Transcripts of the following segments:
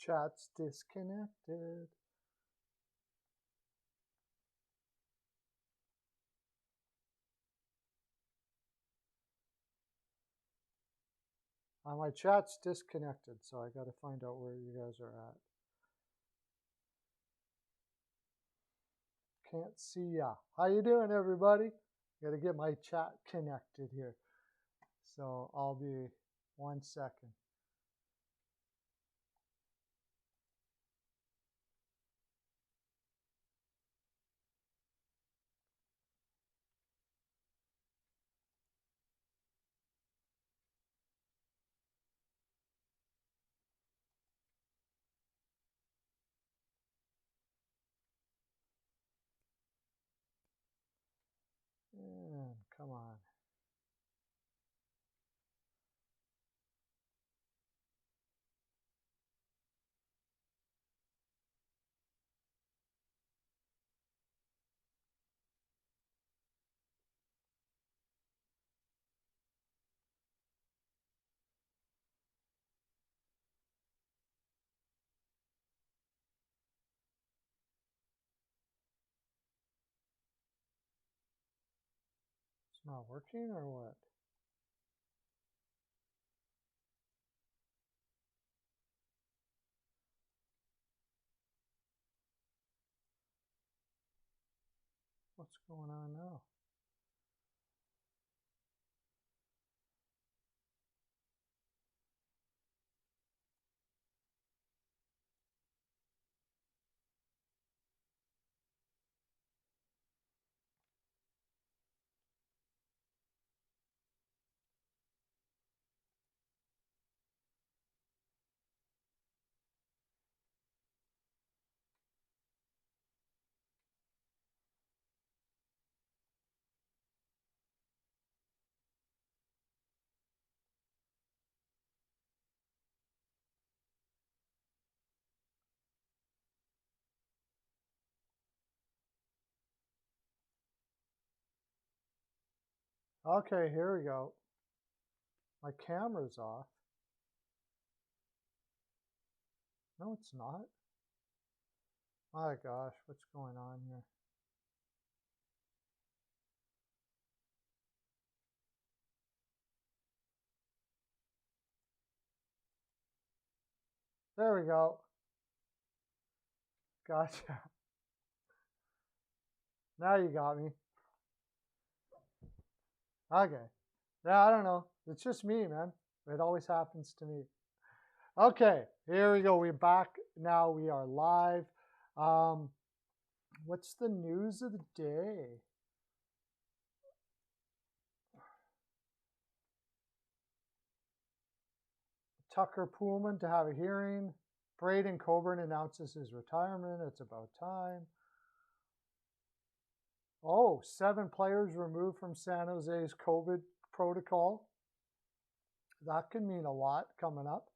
chat's disconnected. My chat's disconnected, so I got to find out where you guys are at. Can't see ya. How you doing, everybody? Got to get my chat connected here. So I'll be 1 second. Come on. It's not working or what? What's going on now? Okay, here we go. My camera's off. No, it's not. My gosh, what's going on here? There we go. Gotcha. Now you got me. Okay. Yeah, I don't know. It's just me, man. It always happens to me. Okay, here we go. We're back now. We are live. What's the news of the day? Tucker Poolman to have a hearing. Braden Coburn announces his retirement. It's about time. Oh, 7 players removed from San Jose's COVID protocol. That could mean a lot coming up.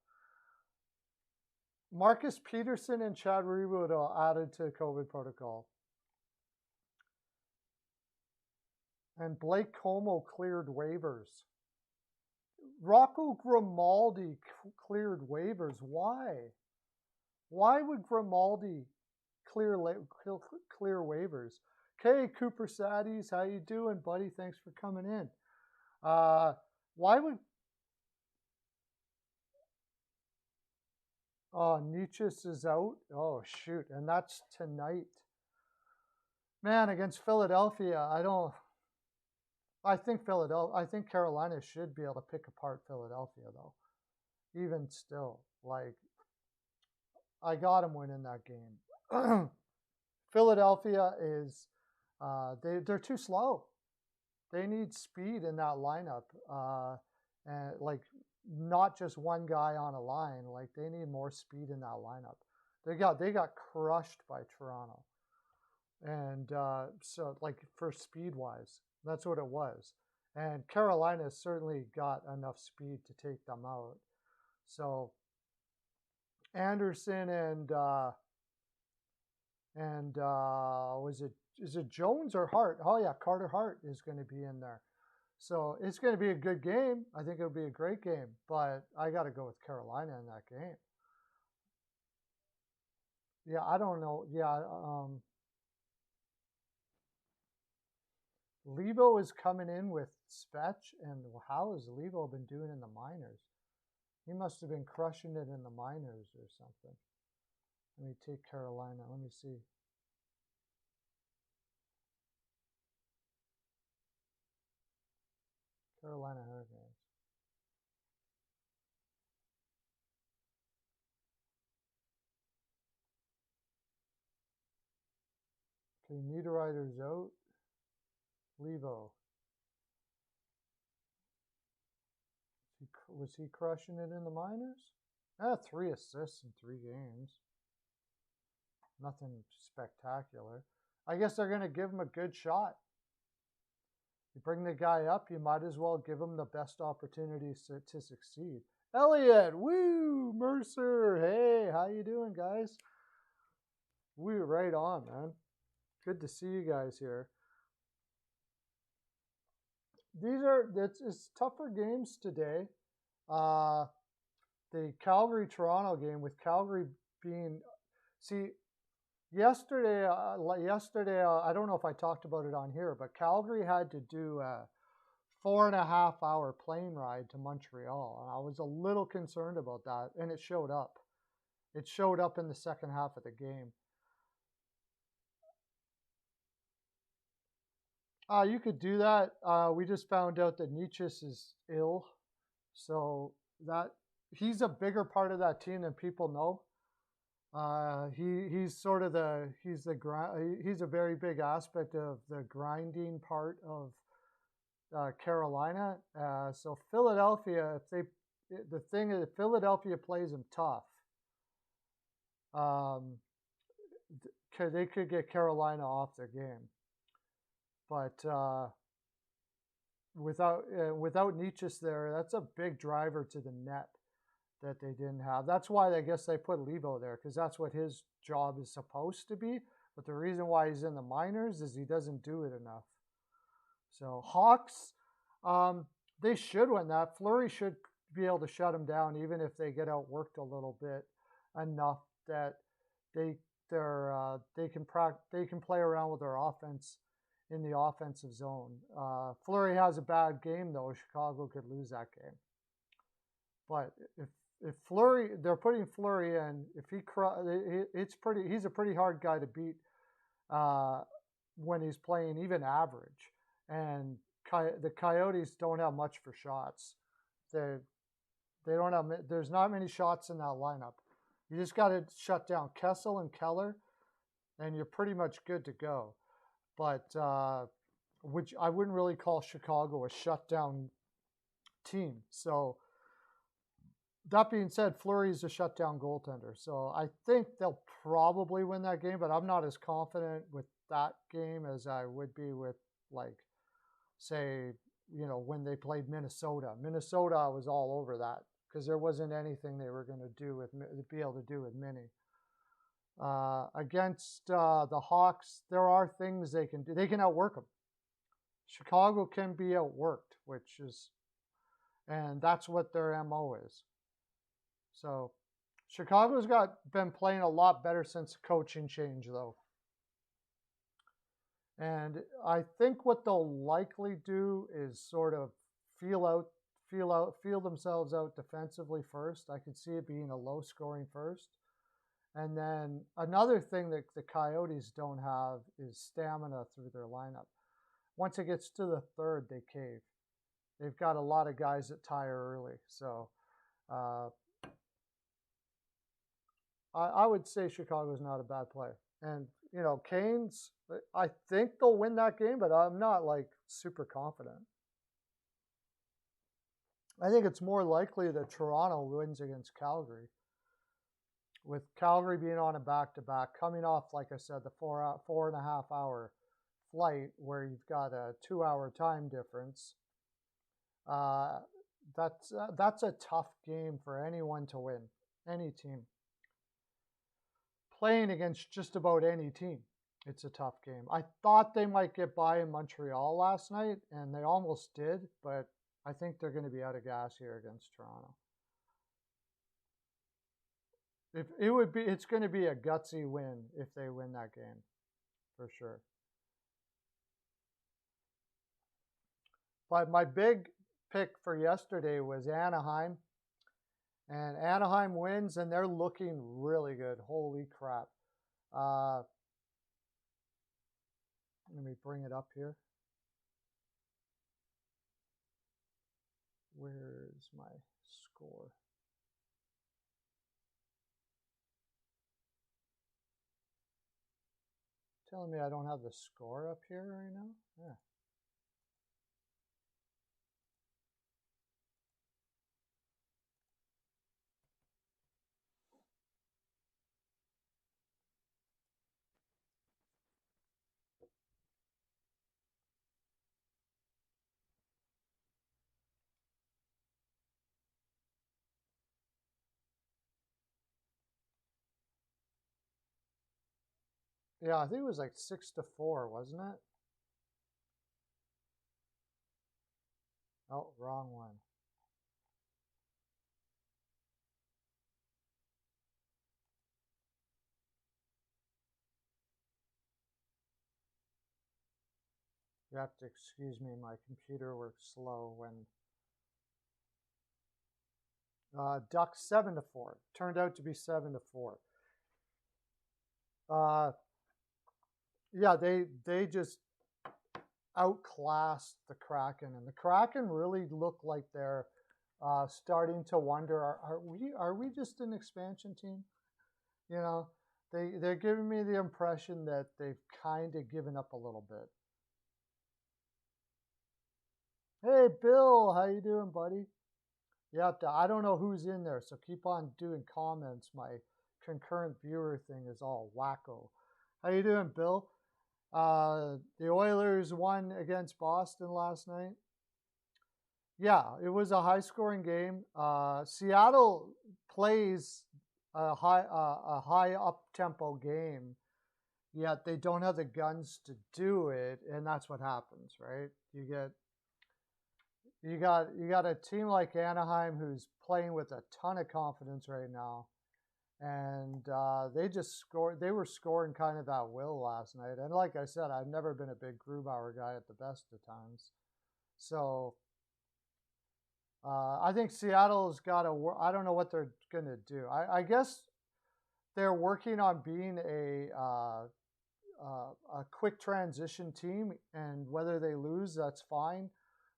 Marcus Peterson and Chad Rebudo added to COVID protocol. And Blake Como cleared waivers. Rocco Grimaldi cleared waivers. Why? Why would Grimaldi clear waivers? Okay, Cooper Saddies, how you doing, buddy? Thanks for coming in. Why would... Oh, Nietzsche is out? Oh, shoot. And that's tonight. Man, against Philadelphia, I think Carolina should be able to pick apart Philadelphia, though. Even still, like, I got them winning that game. Philadelphia is, they're too slow. They need speed in that lineup, and like not just one guy on a line. Like they need more speed in that lineup. They got crushed by Toronto, and so like for speed wise, that's what it was. And Carolina certainly got enough speed to take them out. So Anderson and is it Jones or Hart? Oh yeah, Carter Hart is going to be in there. So it's going to be a good game. I think it'll be a great game, but I got to go with Carolina in that game. Yeah, I don't know. Yeah, Levo is coming in with Spetch, and how has Levo been doing in the minors? He must have been crushing it in the minors or something. Let me take Carolina. Let me see. Carolina Hurricanes. Okay, Niederreiter's out. Levo. Was he crushing it in the minors? 3 assists in 3 games. Nothing spectacular. I guess they're going to give him a good shot. You bring the guy up, you might as well give him the best opportunities to succeed. Elliot, woo, Mercer, hey, how you doing, guys? Woo, right on, man. Good to see you guys here. It's tougher games today. The Calgary-Toronto game, with Calgary being, see, yesterday, I don't know if I talked about it on here, but Calgary had to do a 4.5-hour plane ride to Montreal. And I was a little concerned about that, and it showed up. It showed up in the second half of the game. You could do that. We just found out that Nietzsche's is ill, so that he's a bigger part of that team than people know. He's sort of he's a very big aspect of the grinding part of Carolina. So Philadelphia, the thing is, Philadelphia plays them tough. They could get Carolina off their game, but without Nietzsche's there, that's a big driver to the net that they didn't have. That's why I guess they put Levo there, because that's what his job is supposed to be. But the reason why he's in the minors is he doesn't do it enough. So Hawks, they should win that. Fleury should be able to shut them down, even if they get outworked a little bit enough that they can play around with their offense in the offensive zone. Fleury has a bad game though. Chicago could lose that game. But if Fleury, they're putting Fleury in. If he's a pretty hard guy to beat when he's playing even average. And the Coyotes don't have much for shots. They don't have. There's not many shots in that lineup. You just got to shut down Kessel and Keller, and you're pretty much good to go. But which I wouldn't really call Chicago a shutdown team. So that being said, Fleury's a shutdown goaltender. So I think they'll probably win that game, but I'm not as confident with that game as I would be with, like, say, when they played Minnesota. Minnesota, I was all over that because there wasn't anything they were going to be able to do with Minnie. Against the Hawks, there are things they can do. They can outwork them. Chicago can be outworked, and that's what their MO is. So Chicago's been playing a lot better since the coaching change, though. And I think what they'll likely do is sort of feel themselves out defensively first. I could see it being a low scoring first. And then another thing that the Coyotes don't have is stamina through their lineup. Once it gets to the third, they cave. They've got a lot of guys that tire early. So I would say Chicago's not a bad play. And, Canes, I think they'll win that game, but I'm not, super confident. I think it's more likely that Toronto wins against Calgary. With Calgary being on a back-to-back, coming off, like I said, the 4.5-hour flight where you've got a 2-hour time difference, that's a tough game for anyone to win, any team. Playing against just about any team, it's a tough game. I thought they might get by in Montreal last night, and they almost did, but I think they're going to be out of gas here against Toronto. If it would be, it's going to be a gutsy win if they win that game, for sure. But my big pick for yesterday was Anaheim. And Anaheim wins, and they're looking really good. Holy crap. Let me bring it up here. Where's my score? Telling me I don't have the score up here right now? Yeah. Yeah, I think it was like 6-4, wasn't it? Oh, wrong one. You have to excuse me, my computer works slow when Ducks 7-4. Turned out to be 7-4. Yeah, they just outclassed the Kraken, and the Kraken really look like they're starting to wonder: are we just an expansion team? You know, they're giving me the impression that they've kind of given up a little bit. Hey, Bill, how you doing, buddy? Yeah, I don't know who's in there, so keep on doing comments. My concurrent viewer thing is all wacko. How you doing, Bill? The Oilers won against Boston last night. Yeah, it was a high-scoring game. Seattle plays a high up-tempo game, yet they don't have the guns to do it, and that's what happens, right? You got a team like Anaheim who's playing with a ton of confidence right now, and they just scored. They were scoring kind of at will last night, and like I said, I've never been a big Grubauer guy at the best of times, so I think Seattle's got to. I don't know what they're going to do. I guess they're working on being a quick transition team, and whether they lose, that's fine.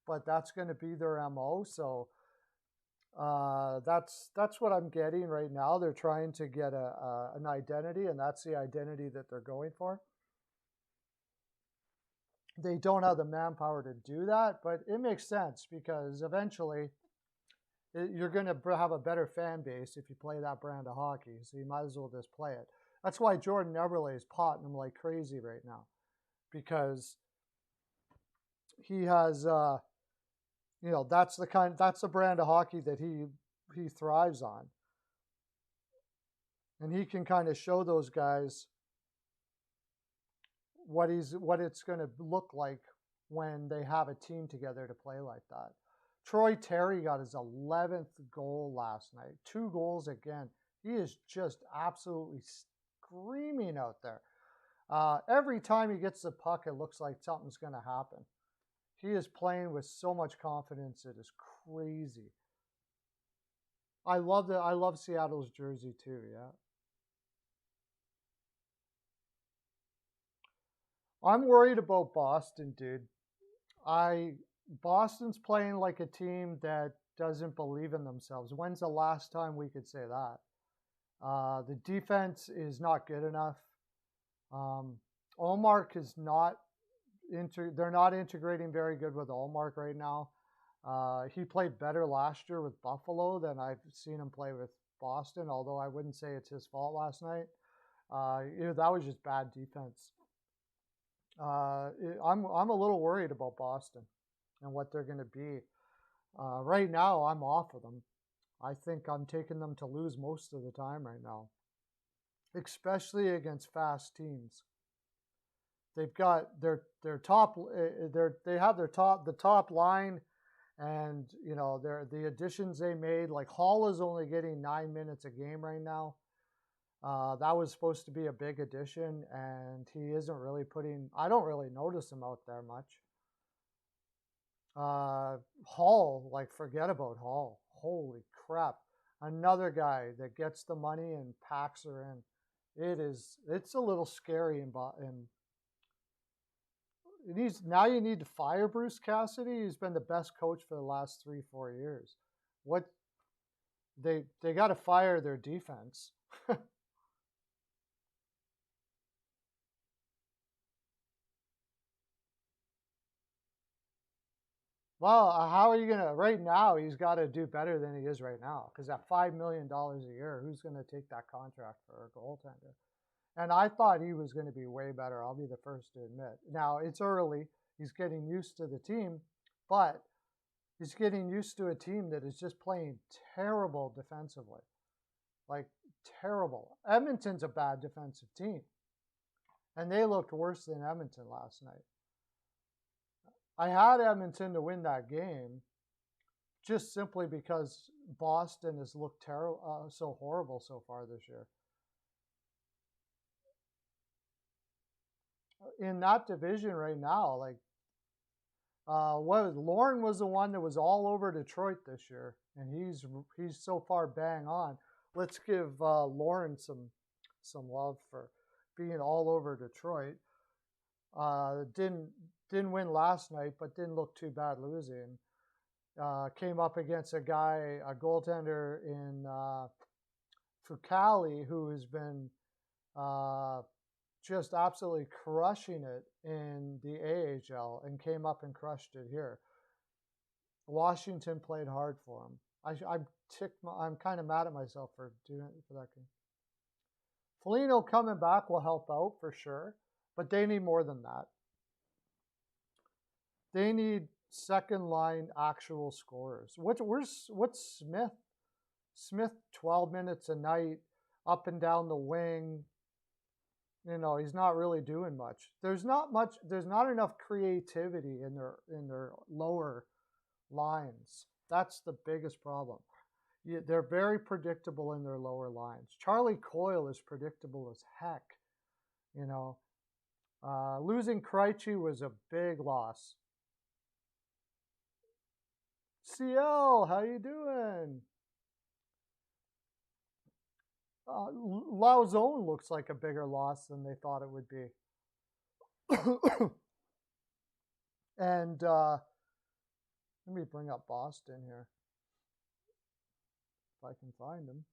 But that's going to be their MO. So that's what I'm getting right now. They're trying to get an identity, and that's the identity that they're going for. They don't have the manpower to do that, but it makes sense because eventually you're going to have a better fan base if you play that brand of hockey. So you might as well just play it. That's why Jordan Eberle is potting them like crazy right now, because he has, that's the brand of hockey that he thrives on, and he can kind of show those guys what it's going to look like when they have a team together to play like that. Troy Terry got his 11th goal last night. 2 goals again. He is just absolutely screaming out there. Every time he gets the puck, it looks like something's going to happen. He is playing with so much confidence. It is crazy. I love Seattle's jersey too, yeah. I'm worried about Boston, dude. Boston's playing like a team that doesn't believe in themselves. When's the last time we could say that? The defense is not good enough. Ullmark is not they're not integrating very good with Ullmark right now. He played better last year with Buffalo than I've seen him play with Boston, although I wouldn't say it's his fault last night. That was just bad defense. I'm a little worried about Boston and what they're going to be. Right now, I'm off of them. I think I'm taking them to lose most of the time right now, especially against fast teams. They've got their top. They have the top line, and the additions they made. Like Hall is only getting 9 minutes a game right now. That was supposed to be a big addition, and he isn't really putting. I don't really notice him out there much. Hall, like forget about Hall. Holy crap! Another guy that gets the money and packs her in. It's a little scary and now you need to fire Bruce Cassidy. He's been the best coach for the last 3-4 years. What they got to fire their defense. Well, how are you gonna? Right now, he's got to do better than he is right now. Because at $5 million a year, who's going to take that contract for a goaltender? And I thought he was going to be way better. I'll be the first to admit. Now it's early. He's getting used to the team, but he's getting used to a team that is just playing terrible defensively, like terrible. Edmonton's a bad defensive team, and they looked worse than Edmonton last night. I had Edmonton to win that game just simply because Boston has looked terrible, so horrible so far this year. In that division right now, like Lauren was the one that was all over Detroit this year, and he's so far bang on. Let's give Lauren some love for being all over Detroit. Didn't win last night, but didn't look too bad losing. Came up against a goaltender in Fucali, who has been just absolutely crushing it in the AHL, and came up and crushed it here. Washington played hard for him. I'm kind of mad at myself for doing it for that game. Foligno coming back will help out for sure, but they need more than that. They need second line actual scorers. What's Smith? Smith 12 minutes a night, up and down the wing. You know, he's not really doing much. There's not enough creativity in their lower lines. That's the biggest problem. They're very predictable in their lower lines. Charlie Coyle is predictable as heck. You know, losing Krejci was a big loss. CL, how you doing? Lauzon looks like a bigger loss than they thought it would be. And let me bring up Boston here, if I can find him.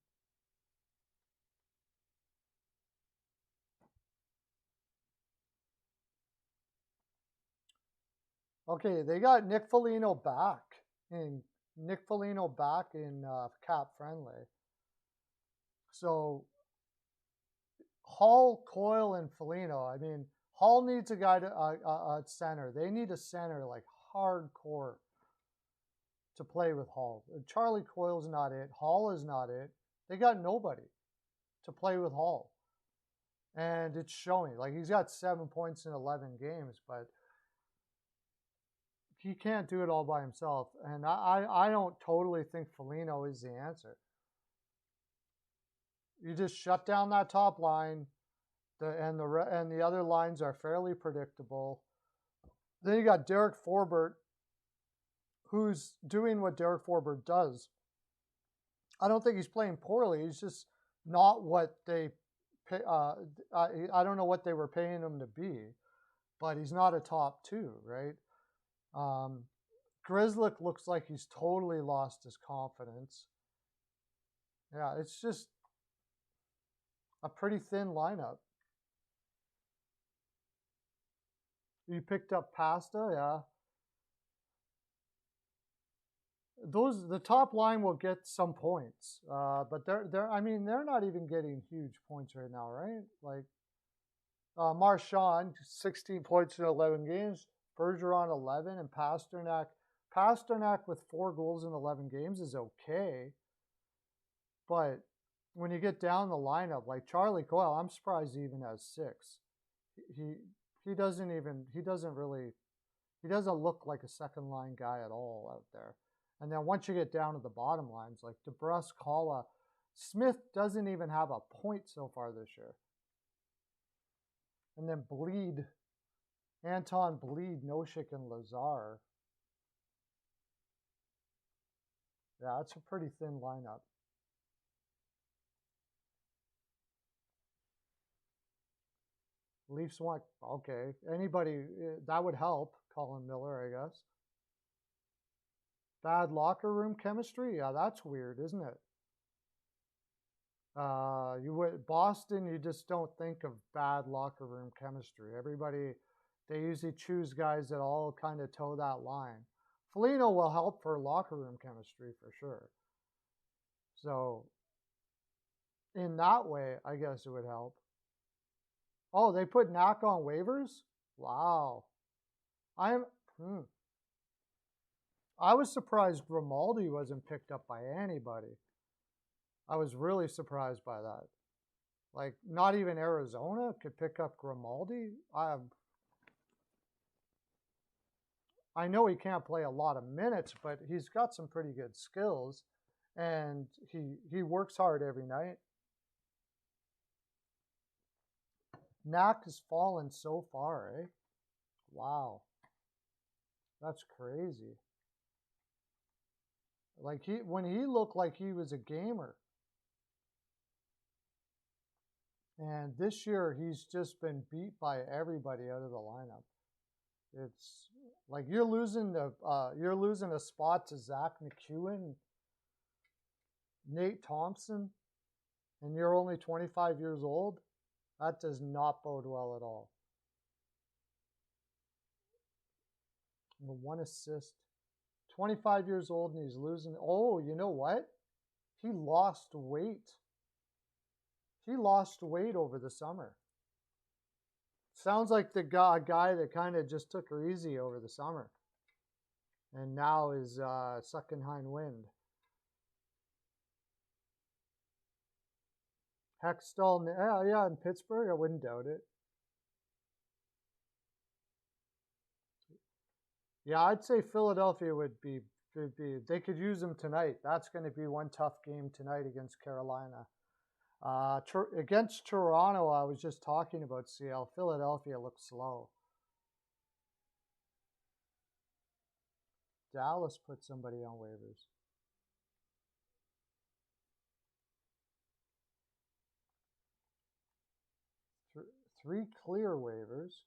Okay, they got Nick Foligno back in cap friendly. So Hall, Coyle, and Foligno. I mean, Hall needs a guy at center. They need a center like hardcore to play with Hall. Charlie Coyle's not it. Hall is not it. They got nobody to play with Hall, and it's showing. Like, he's got 7 points in 11 games, but he can't do it all by himself. And I don't totally think Foligno is the answer. You just shut down that top line, and the other lines are fairly predictable. Then you got Derek Forbort, who's doing what Derek Forbort does. I don't think he's playing poorly. He's just not what they pay. I don't know what they were paying him to be, but he's not a top two, right? Grzelcyk looks like he's totally lost his confidence. Yeah, it's just a pretty thin lineup. You picked up Pasta, yeah. The top line will get some points, but they're not even getting huge points right now, right? Like Marchand, 16 points in 11 games, Bergeron 11, and Pasternak with 4 goals in 11 games is okay, but when you get down the lineup, like Charlie Coyle, I'm surprised he even has 6. He doesn't look like a second line guy at all out there. And then once you get down to the bottom lines, like DeBrusk, Holla, Smith doesn't even have a point so far this year. And then Bleed, Anton Bleed, Noshik, and Lazar. Yeah, it's a pretty thin lineup. Leafs want, okay, anybody, that would help. Colin Miller, I guess. Bad locker room chemistry? Yeah, that's weird, isn't it? You would Boston, you just don't think of bad locker room chemistry. Everybody, they usually choose guys that all kind of toe that line. Foligno will help for locker room chemistry for sure. So in that way, I guess it would help. Oh, they put Knack on waivers? Wow. I was surprised Grimaldi wasn't picked up by anybody. I was really surprised by that. Like, not even Arizona could pick up Grimaldi. I know he can't play a lot of minutes, but he's got some pretty good skills, and he works hard every night. Knack has fallen so far, eh? Wow. That's crazy. Like, when he looked like he was a gamer. And this year, he's just been beat by everybody out of the lineup. It's like you're losing a spot to Zach McEwen, Nate Thompson, and you're only 25 years old. That does not bode well at all. 1 assist. 25 years old and he's losing. Oh, you know what? He lost weight. He lost weight over the summer. Sounds like the guy that kind of just took her easy over the summer. And now is sucking hind wind. Hextall, yeah, in Pittsburgh, I wouldn't doubt it. Yeah, I'd say Philadelphia would be, they could use him tonight. That's going to be one tough game tonight against Carolina. Against Toronto, I was just talking about CL. Philadelphia looks slow. Dallas put somebody on waivers. Three clear waivers.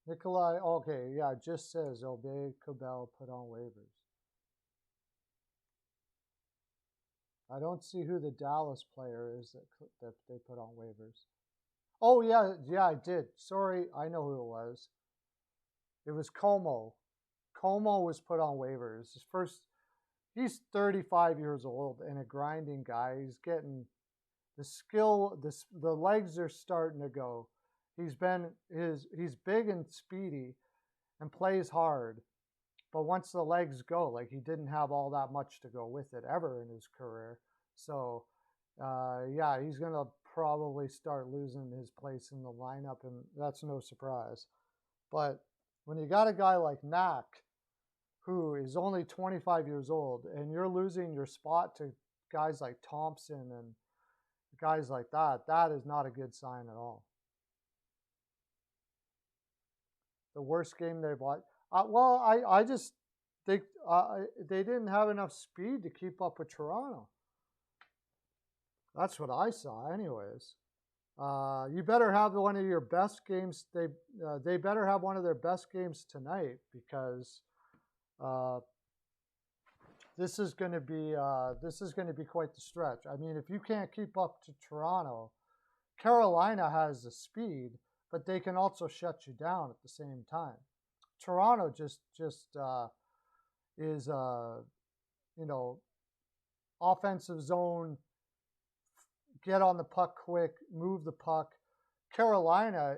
Nikolai, okay, yeah, it just says Obey Cabell put on waivers. I don't see who the Dallas player is that they put on waivers. Oh, yeah, I did. Sorry, I know who it was. It was Como. Como was put on waivers. He's 35 years old and a grinding guy. He's getting the skill, the legs are starting to go. He's big and speedy and plays hard. But once the legs go, like, he didn't have all that much to go with it ever in his career. So, yeah, he's going to probably start losing his place in the lineup, and that's no surprise. But when you got a guy like Knack, who is only 25 years old, and you're losing your spot to guys like Thompson and guys like that, that is not a good sign at all. The worst game they've watched. Well, I just think they didn't have enough speed to keep up with Toronto. That's what I saw, anyways. You better have one of your best games. They better have one of their best games tonight, because this is going to be quite the stretch. I mean, if you can't keep up to Toronto, Carolina has the speed, but they can also shut you down at the same time. Toronto just is offensive zone, get on the puck quick, move the puck. Carolina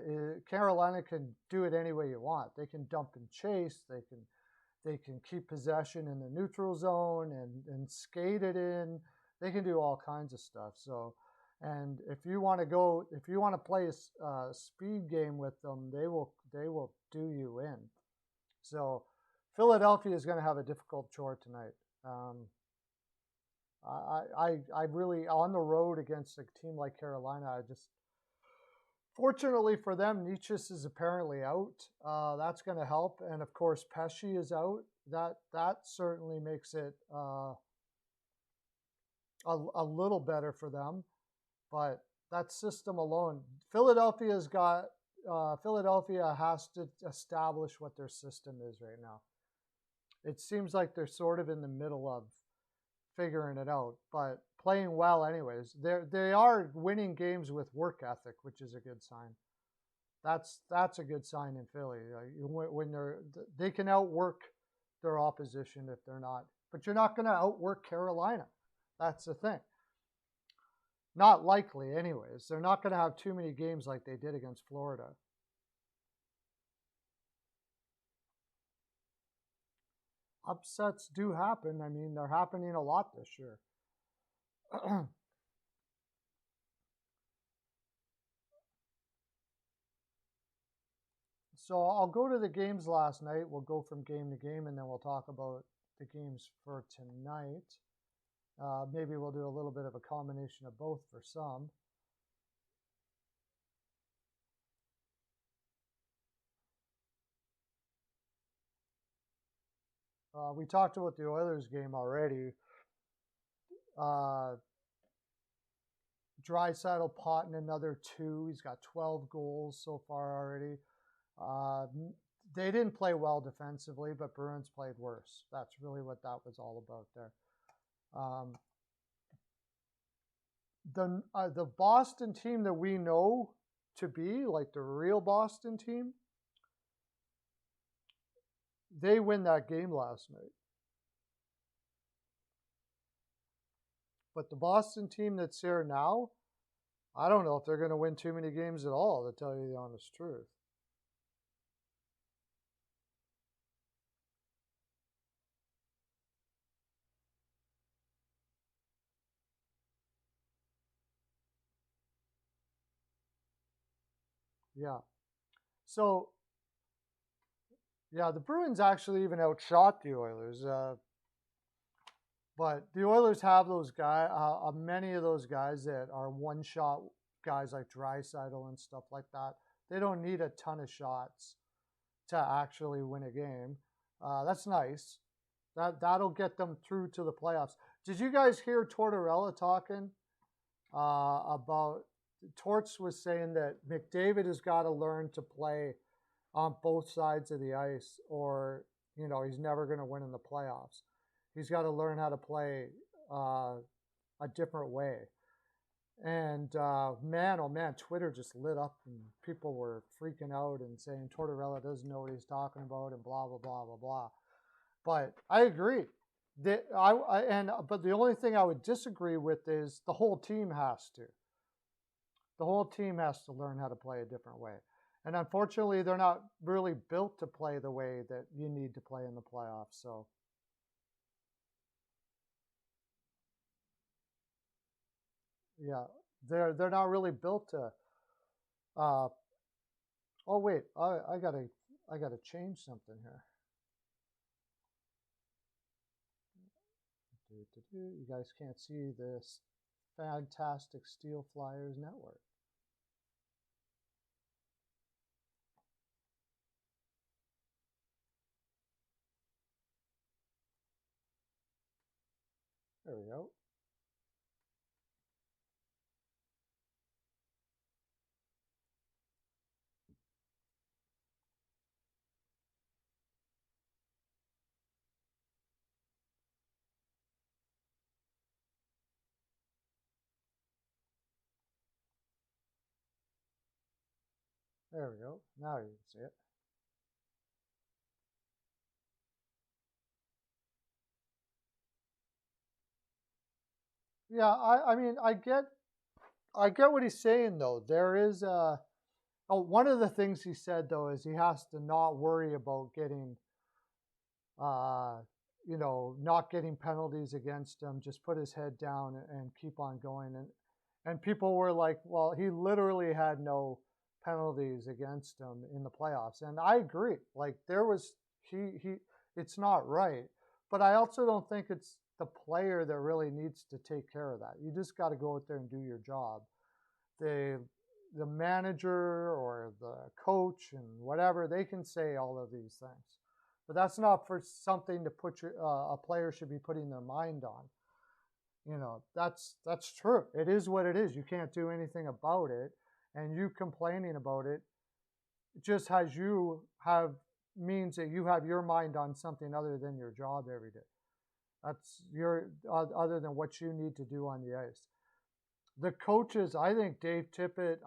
can do it any way you want. They can dump and chase. They can keep possession in the neutral zone and skate it in. They can do all kinds of stuff. So, and if you want to play a speed game with them, they will do you in. So Philadelphia is going to have a difficult chore tonight. I really, on the road against a team like Carolina, I just, fortunately for them, Nietzsche's is apparently out. That's going to help. And of course, Pesci is out. That certainly makes it a little better for them. But that system alone, Philadelphia has to establish what their system is right now. It seems like they're sort of in the middle of figuring it out, but playing well anyways. They are winning games with work ethic, which is a good sign. That's a good sign in Philly. When they can outwork their opposition if they're not, but you're not going to outwork Carolina. That's the thing. Not likely, anyways. They're not going to have too many games like they did against Florida. Upsets do happen. I mean, they're happening a lot this year. So I'll go to the games last night. We'll go from game to game, and then we'll talk about the games for tonight. Maybe we'll do a little bit of a combination of both for some. We talked about the Oilers game already. Draisaitl potting another 2. He's got 12 goals so far already. They didn't play well defensively, but Bruins played worse. That's really what that was all about there. The Boston team that we know to be like the real Boston team, they win that game last night. But the Boston team that's here now, I don't know if they're going to win too many games at all, to tell you the honest truth. Yeah. So, yeah, the Bruins actually even outshot the Oilers. But the Oilers have those guys, many of those guys that are one-shot guys like Draisaitl and stuff like that. They don't need a ton of shots to actually win a game. That's nice. That'll get them through to the playoffs. Did you guys hear Tortorella talking about? Torts was saying that McDavid has got to learn to play on both sides of the ice, or he's never going to win in the playoffs. He's got to learn how to play a different way. And man, oh man, Twitter just lit up and people were freaking out and saying Tortorella doesn't know what he's talking about and blah blah blah blah blah. But I agree. But the only thing I would disagree with is the whole team has to. The whole team has to learn how to play a different way. And unfortunately, they're not really built to play the way that you need to play in the playoffs. So. Yeah, they're not really built to. Oh wait, I gotta change something here. You guys can't see this fantastic Steel Flyers network. There we go. There we go. Now you can see it. Yeah, I mean, I get what he's saying though. There is one of the things he said though is he has to not worry about getting not getting penalties against him. Just put his head down and keep on going. And people were like, well, he literally had no penalties against him in the playoffs, and I agree. Like there was he it's not right, but I also don't think it's the player that really needs to take care of that. You just got to go out there and do your job. The manager or the coach and whatever, they can say all of these things, but that's not for something to put a player should be putting their mind on. You know, that's true. It is what it is. You can't do anything about it, and you complaining about it just means that you have your mind on something other than your job every day. That's other than what you need to do on the ice. The coaches, I think Dave Tippett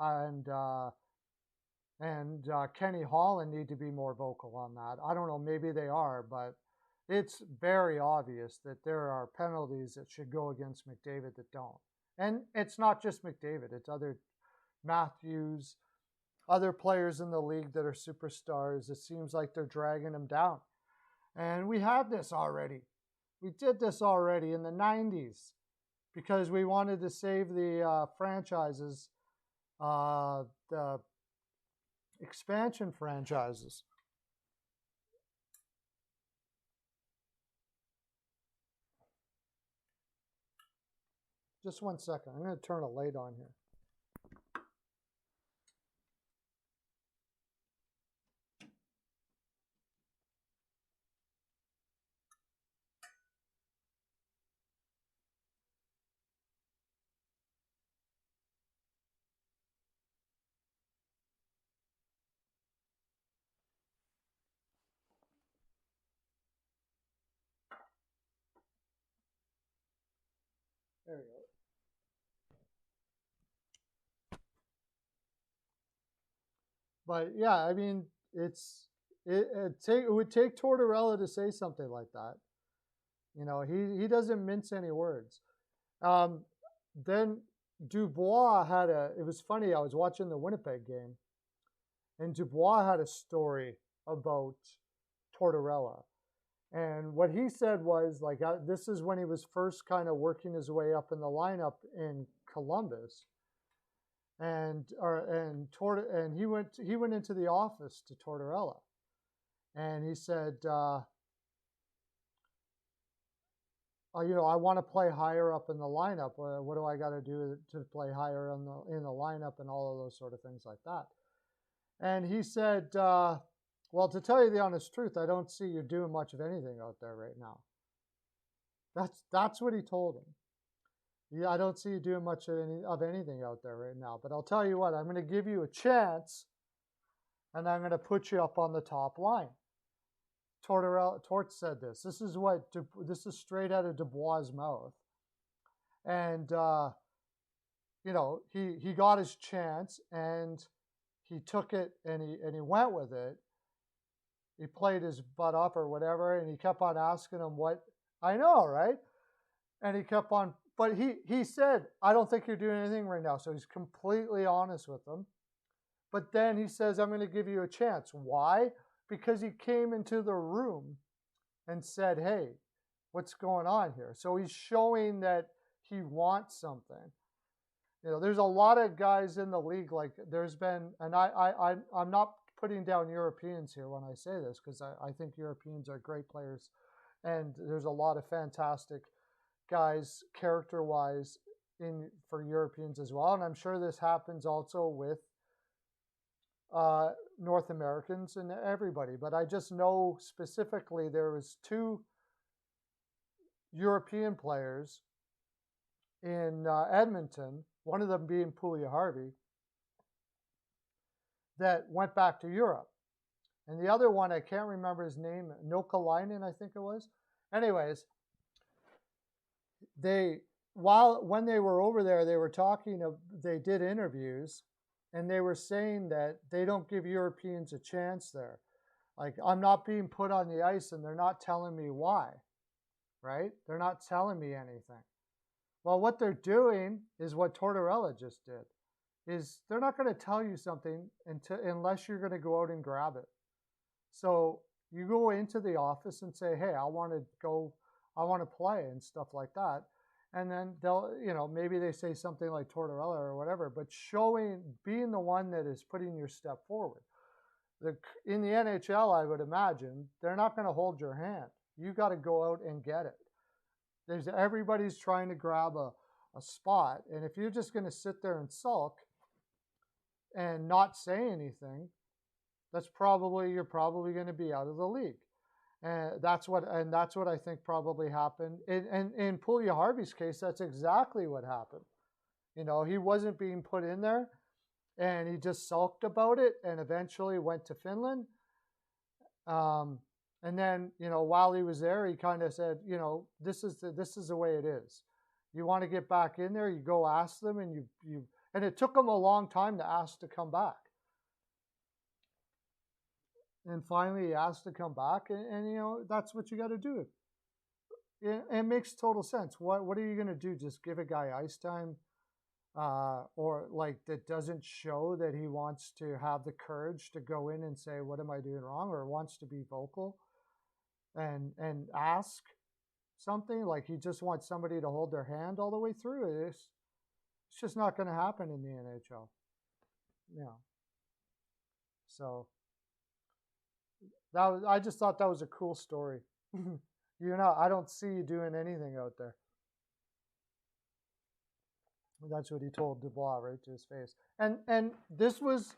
and Kenny Holland need to be more vocal on that. I don't know, maybe they are, but it's very obvious that there are penalties that should go against McDavid that don't. And it's not just McDavid, it's other Matthews, other players in the league that are superstars. It seems like they're dragging them down. And we had this already. We did this already in the 90s because we wanted to save the franchises, the expansion franchises. Just 1 second. I'm going to turn a light on here. There we go. But yeah, I mean, it would take Tortorella to say something like that. You know, he doesn't mince any words. Then Dubois it was funny, I was watching the Winnipeg game, and Dubois had a story about Tortorella. And what he said was, like, this is when he was first kind of working his way up in the lineup in Columbus. And he went into the office to Tortorella, and he said, you know, I want to play higher up in the lineup. What do I got to do to play higher in the lineup, and all of those sort of things like that. And he said, well, to tell you the honest truth, I don't see you doing much of anything out there right now. That's what he told him. Yeah, I don't see you doing much of anything out there right now. But I'll tell you what, I'm going to give you a chance, and I'm going to put you up on the top line. Tort said this. This is straight out of Dubois' mouth. And, you know, he got his chance, and he took it, and he went with it. He played his butt up or whatever, and he kept on asking him what, I know, right? And he kept on, but he said, I don't think you're doing anything right now. So he's completely honest with them. But then he says, I'm going to give you a chance. Why? Because he came into the room and said, hey, what's going on here? So he's showing that he wants something. You know, there's a lot of guys in the league, like there's been, and I'm not putting down Europeans here when I say this, because I think Europeans are great players, and there's a lot of fantastic guys character-wise for Europeans as well. And I'm sure this happens also with North Americans and everybody. But I just know specifically there was 2 European players in Edmonton, one of them being Puljujärvi, that went back to Europe. And the other one, I can't remember his name, Nokalainen, I think it was. Anyways, when they were over there, they were they did interviews, and they were saying that they don't give Europeans a chance there. Like, I'm not being put on the ice, and they're not telling me why, right? They're not telling me anything. Well, what they're doing is what Tortorella just did, is they're not going to tell you something unless you're going to go out and grab it. So you go into the office and say, hey, I want to play and stuff like that. And then they'll, you know, maybe they say something like Tortorella or whatever, but being the one that is putting your step forward. In the NHL, I would imagine, they're not going to hold your hand. You got to go out and get it. Everybody's trying to grab a spot. And if you're just going to sit there and sulk and not say anything, you're probably going to be out of the league. And that's what I think probably happened. In Puljujärvi's case, that's exactly what happened. You know, he wasn't being put in there, and he just sulked about it, and eventually went to Finland. And then, you know, while he was there, he kind of said, you know, this is the way it is. You want to get back in there, you go ask them, and and it took him a long time to ask to come back. And finally, he asked to come back, and you know, that's what you got to do. It makes total sense. What are you going to do? Just give a guy ice time, or like that doesn't show that he wants to have the courage to go in and say, "What am I doing wrong?" or wants to be vocal and ask something. Like he just wants somebody to hold their hand all the way through. It's just not going to happen in the NHL. Yeah. So I just thought that was a cool story. I don't see you doing anything out there. That's what he told Dubois right to his face. And this was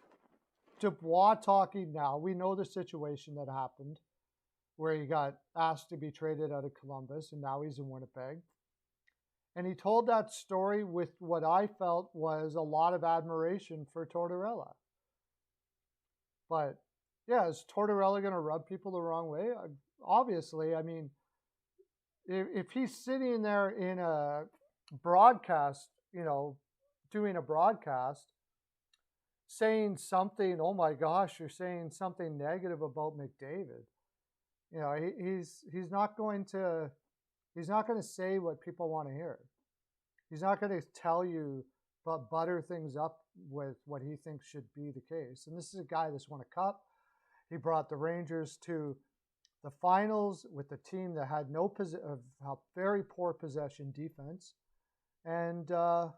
Dubois talking now. We know the situation that happened where he got asked to be traded out of Columbus, and now he's in Winnipeg. And he told that story with what I felt was a lot of admiration for Tortorella. But yeah, is Tortorella going to rub people the wrong way? Obviously, I mean, if he's sitting there in a broadcast, you know, doing a broadcast, saying something, oh my gosh, you're saying something negative about McDavid. You know, he's not going to say what people want to hear. He's not going to tell you, but butter things up with what he thinks should be the case. And this is a guy that's won a cup. He brought the Rangers to the finals with a team that had very poor possession defense. And, you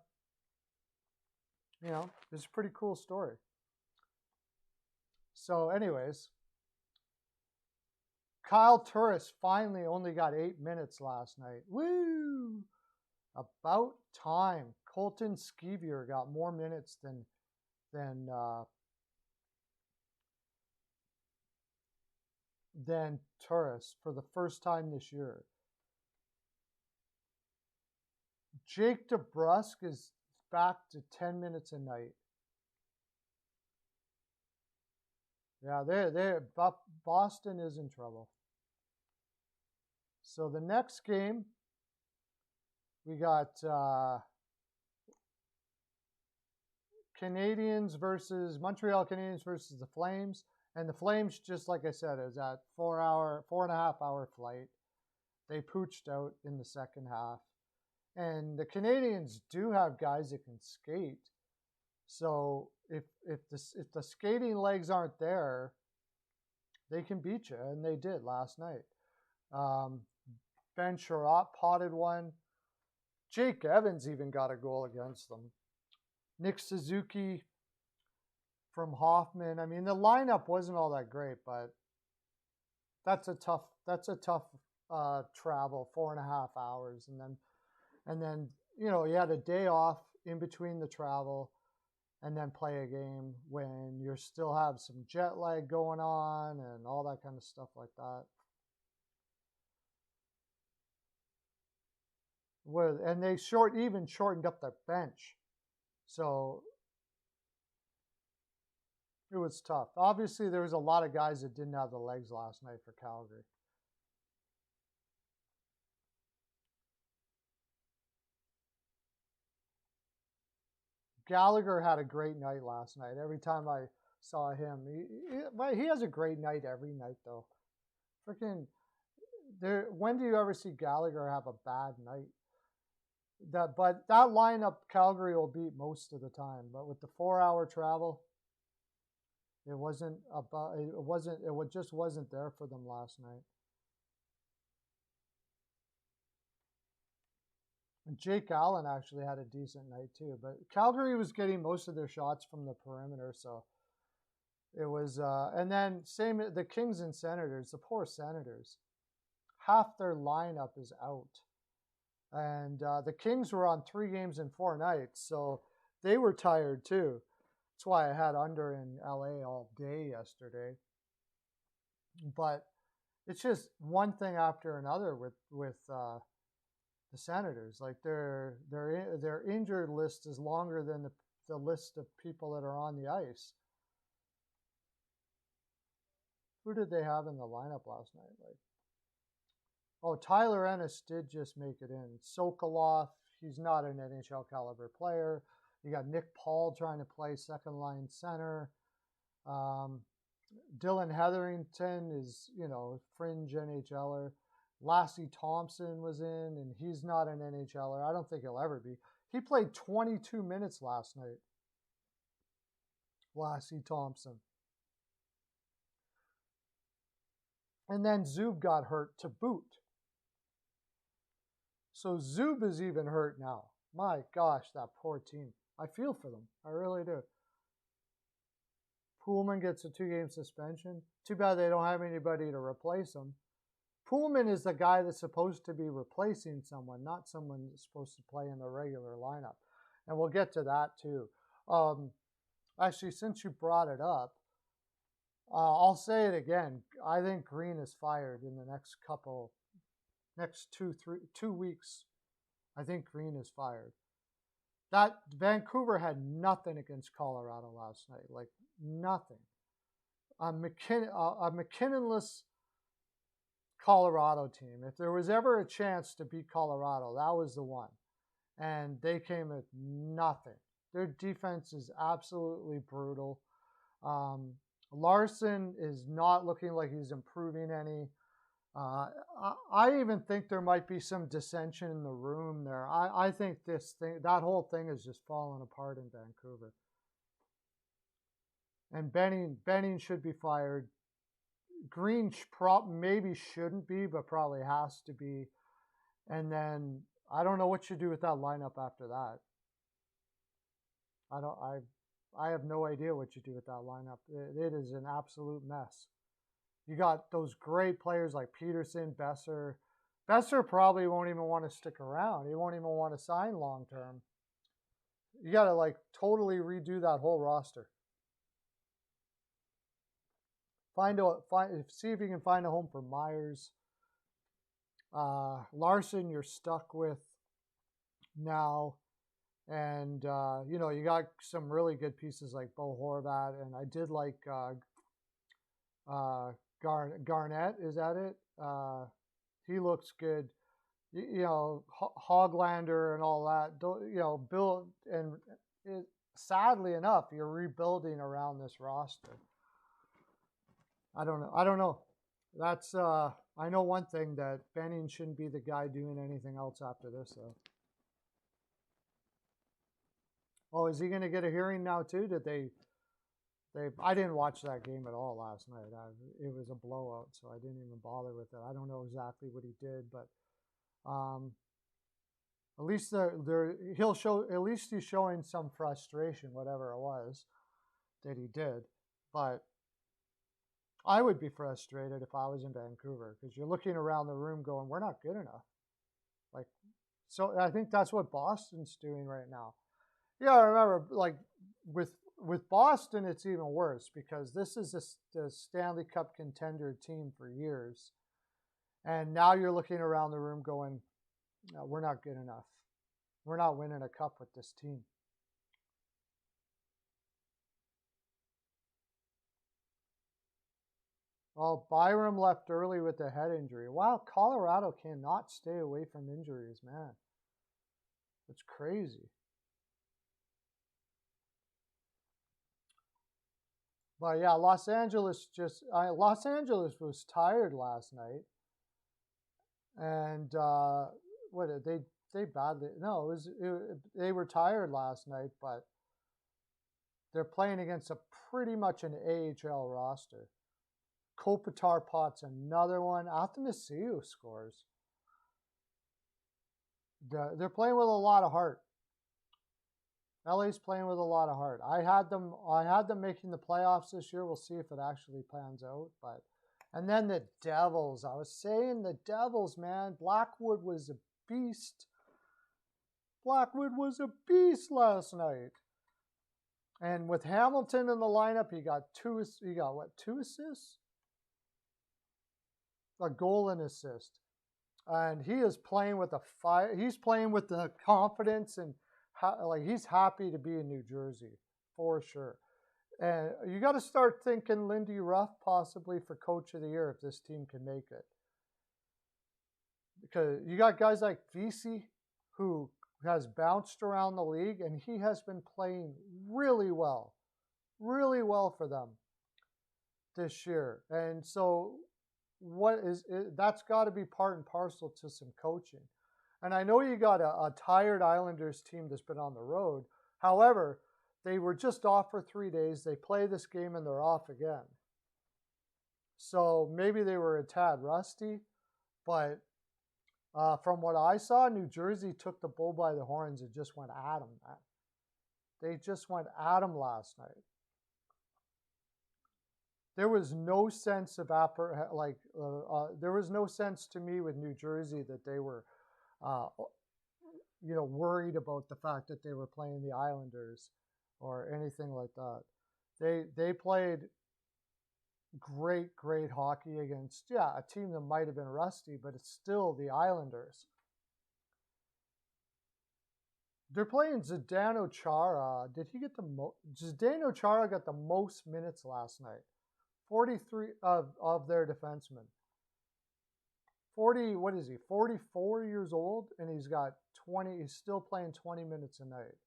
know, it's a pretty cool story. So anyways, Kyle Turris finally only got 8 minutes last night. Woo! About time. Colton Sceviour got more minutes than Turris for the first time this year. Jake DeBrusk is back to 10 minutes a night. Yeah, Boston is in trouble. So the next game, we got Montreal Canadiens versus the Flames. And the Flames, just like I said, is at 4.5 hour flight. They pooched out in the second half. And the Canadiens do have guys that can skate. So if the skating legs aren't there, they can beat you, and they did last night. Ben Sherratt potted one. Jake Evans even got a goal against them. Nick Suzuki from Hoffman. I mean, the lineup wasn't all that great, but that's a tough travel, 4.5 hours, and then you know, you had a day off in between the travel, and then play a game when you still have some jet lag going on and all that kind of stuff like that. And they even shortened up their bench. So it was tough. Obviously, there was a lot of guys that didn't have the legs last night for Calgary. Gallagher had a great night last night. Every time I saw him, he has a great night every night, though. Freaking, when do you ever see Gallagher have a bad night? But that lineup, Calgary will beat most of the time. But with the 4-hour travel, it just wasn't there for them last night. And Jake Allen actually had a decent night too, but Calgary was getting most of their shots from the perimeter, so it was. And then the Kings and Senators, the poor Senators, half their lineup is out. And the Kings were on 3 games in 4 nights, so they were tired too. That's why I had under in LA all day yesterday. But it's just one thing after another with the Senators. Like their injured list is longer than the list of people that are on the ice. Who did they have in the lineup last night? Like, oh, Tyler Ennis did just make it in. Sokolov, he's not an NHL caliber player. You got Nick Paul trying to play second line center. Dylan Hetherington is, fringe NHLer. Lassie Thompson was in, and he's not an NHLer. I don't think he'll ever be. He played 22 minutes last night. Lassie Thompson. And then Zub got hurt to boot. So Zub is even hurt now. My gosh, that poor team. I feel for them. I really do. Pullman gets a 2-game suspension. Too bad they don't have anybody to replace him. Pullman is the guy that's supposed to be replacing someone, not someone that's supposed to play in the regular lineup. And we'll get to that too. Actually, since you brought it up, I'll say it again. I think Green is fired in the next 2 weeks. I think Green is fired. That Vancouver had nothing against Colorado last night, like nothing. A McKinnonless Colorado team. If there was ever a chance to beat Colorado, that was the one. And they came with nothing. Their defense is absolutely brutal. Larson is not looking like he's improving any. I even think there might be some dissension in the room there. I think that whole thing is just falling apart in Vancouver. And Benning should be fired. Green maybe shouldn't be, but probably has to be. And then I don't know what you do with that lineup after that. I have no idea what you do with that lineup. It is an absolute mess. You got those great players like Peterson, Besser. Besser probably won't even want to stick around. He won't even want to sign long term. You got to totally redo that whole roster. See if you can find a home for Myers. Larson, you're stuck with now. And, you got some really good pieces like Bo Horvat. And I did like Garnett. Is that it? He looks good. Hoglander and all that. Bill, and sadly enough, you're rebuilding around this roster. I don't know. That's I know one thing, that Benning shouldn't be the guy doing anything else after this, though. Oh, is he going to get a hearing now too? I didn't watch that game at all last night. It was a blowout, so I didn't even bother with it. I don't know exactly what he did, but at least he'll show. At least he's showing some frustration, whatever it was that he did. But I would be frustrated if I was in Vancouver, because you're looking around the room going, "We're not good enough." So I think that's what Boston's doing right now. Yeah, I remember, with Boston, it's even worse, because this is the Stanley Cup contender team for years. And now you're looking around the room going, no, we're not good enough. We're not winning a cup with this team. Well, Byram left early with a head injury. Wow, Colorado cannot stay away from injuries, man. It's crazy. But yeah, Los Angeles was tired last night, and they were tired last night, but they're playing against pretty much an AHL roster. Kopitar Pot's another one. Athanasiou scores. They're playing with a lot of heart. LA's playing with a lot of heart. I had them making the playoffs this year. We'll see if it actually pans out. And then the Devils. I was saying the Devils, man. Blackwood was a beast. Blackwood was a beast last night. And with Hamilton in the lineup, he got two assists? A goal and assist. And he is playing with a fire. He's playing with the confidence and he's happy to be in New Jersey for sure. And you got to start thinking Lindy Ruff possibly for Coach of the Year if this team can make it. Because you got guys like Vesey who has bounced around the league and he has been playing really well for them this year. And so that's got to be part and parcel to some coaching. And I know you got a tired Islanders team that's been on the road. However, they were just off for 3 days. They play this game and they're off again. So maybe they were a tad rusty. But from what I saw, New Jersey took the bull by the horns and just went at them, man. They just went at them last night. There was no sense of there was no sense to me with New Jersey that they were, worried about the fact that they were playing the Islanders or anything like that. They played great hockey against a team that might have been rusty, but it's still the Islanders. They're playing Zdeno Chara. Did he get the most? Zdeno Chara got the most minutes last night. 43 of their defensemen. 44 years old, and he's got 20. He's still playing 20 minutes a night.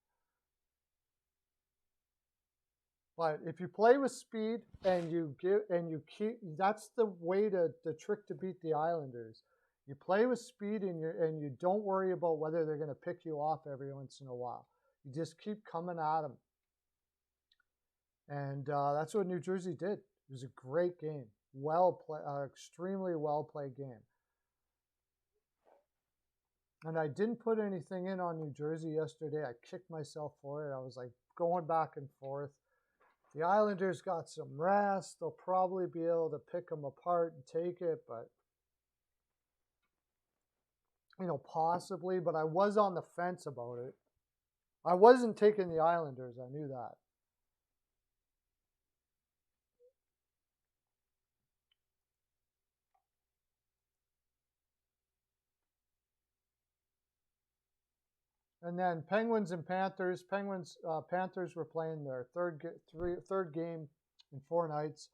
But if you play with speed and you keep, that's the trick to beat the Islanders. You play with speed and you don't worry about whether they're going to pick you off every once in a while. You just keep coming at them. And that's what New Jersey did. It was a great game. Extremely well played game. And I didn't put anything in on New Jersey yesterday. I kicked myself for it. I was like going back and forth. The Islanders got some rest. They'll probably be able to pick them apart and take it, but possibly. But I was on the fence about it. I wasn't taking the Islanders. I knew that. And then Penguins and Panthers. Panthers were playing their third game in 4 nights.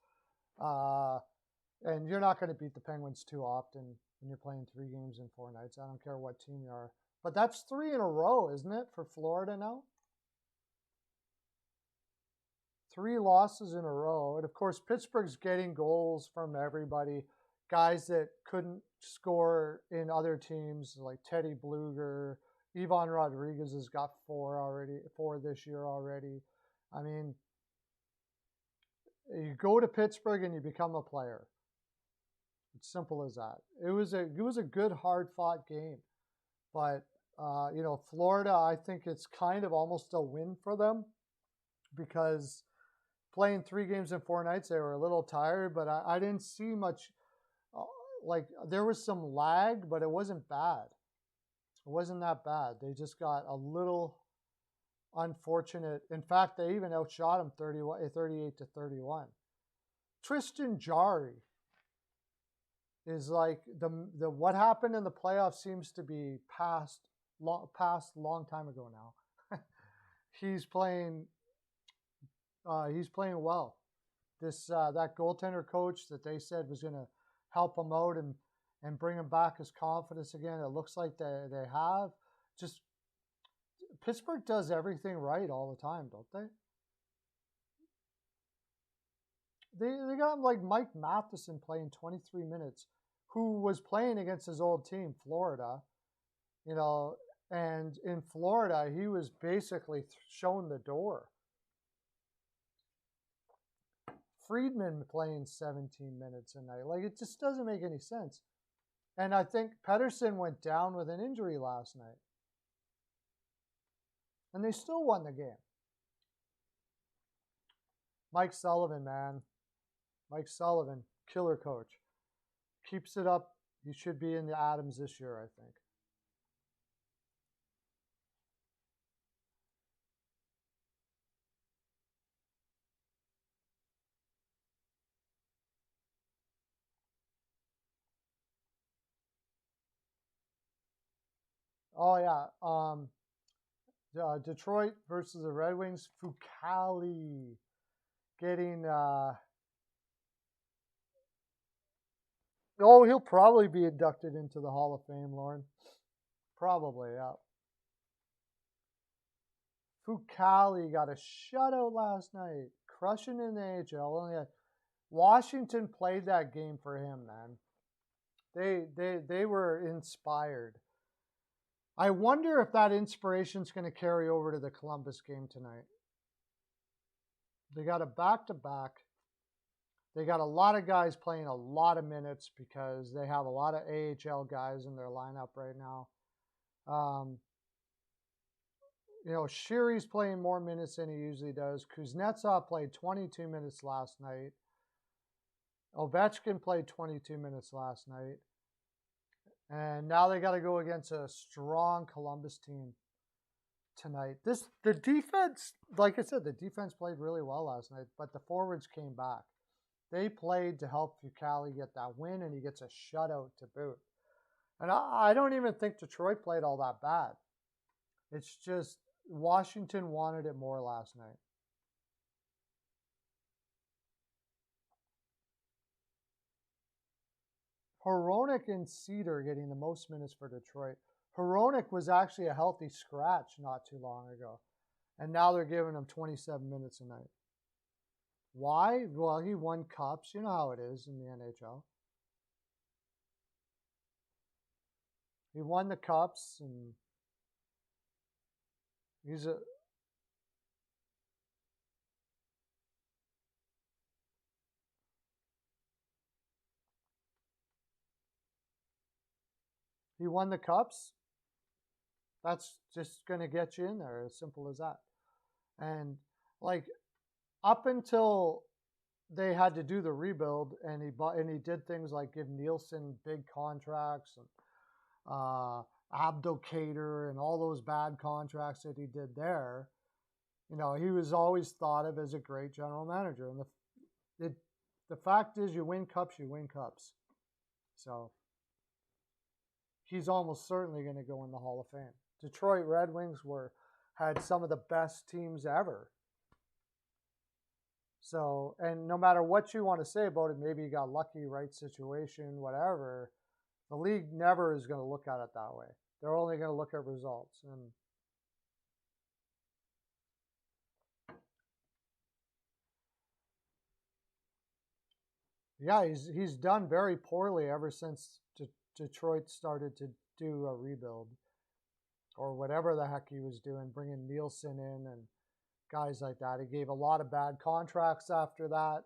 And you're not going to beat the Penguins too often when you're playing 3 games in 4 nights. I don't care what team you are. But that's 3 in a row, isn't it, for Florida now? 3 losses in a row. And, of course, Pittsburgh's getting goals from everybody. Guys that couldn't score in other teams like Teddy Bluger. Ivan Rodriguez has got 4 this year already. I mean, you go to Pittsburgh and you become a player. It's simple as that. It was a good, hard-fought game. But, Florida, I think it's kind of almost a win for them because playing 3 games in 4 nights, they were a little tired, but I didn't see much. There was some lag, but it wasn't bad. It wasn't that bad. They just got a little unfortunate. In fact, they even outshot them 38-31. Tristan Jarry is like the what happened in the playoffs seems to be past long time ago now. He's playing well. That goaltender coach that they said was going to help him out and bring him back his confidence again. It looks like they have. Just Pittsburgh does everything right all the time, don't they? They got like Mike Matheson playing 23 minutes, who was playing against his old team, Florida. And in Florida, he was basically shown the door. Friedman playing 17 minutes a night. It just doesn't make any sense. And I think Pettersson went down with an injury last night. And they still won the game. Mike Sullivan, man. Mike Sullivan, killer coach. Keeps it up. He should be in the Adams this year, I think. Oh yeah. Detroit versus the Red Wings. Fucale getting. Oh, he'll probably be inducted into the Hall of Fame, Lauren. Probably, yeah. Fucale got a shutout last night, crushing in the AHL. Only Washington played that game for him, man. They were inspired. I wonder if that inspiration's going to carry over to the Columbus game tonight. They got a back-to-back. They got a lot of guys playing a lot of minutes because they have a lot of AHL guys in their lineup right now. Shiri's playing more minutes than he usually does. Kuznetsov played 22 minutes last night. Ovechkin played 22 minutes last night. And now they got to go against a strong Columbus team tonight. The defense, like I said, the defense played really well last night, but the forwards came back. They played to help Fucale get that win, and he gets a shutout to boot. And I don't even think Detroit played all that bad. It's just Washington wanted it more last night. Hronek and Cedar getting the most minutes for Detroit. Hronek was actually a healthy scratch not too long ago. And now they're giving him 27 minutes a night. Why? Well, he won cups. You know how it is in the NHL. He won the cups, and he's a... He won the cups. That's just going to get you in there, as simple as that. And like up until they had to do the rebuild, and he did things like give Nielsen big contracts and Abdelkader and all those bad contracts that he did there. He was always thought of as a great general manager. And the fact is, you win cups, you win cups. So he's almost certainly going to go in the Hall of Fame. Detroit Red Wings had some of the best teams ever. So, and no matter what you want to say about it, maybe you got lucky, right situation, whatever, the league never is going to look at it that way. They're only going to look at results. And yeah, he's done very poorly ever since Detroit started to do a rebuild or whatever the heck he was doing, bringing Nielsen in and guys like that. He gave a lot of bad contracts after that.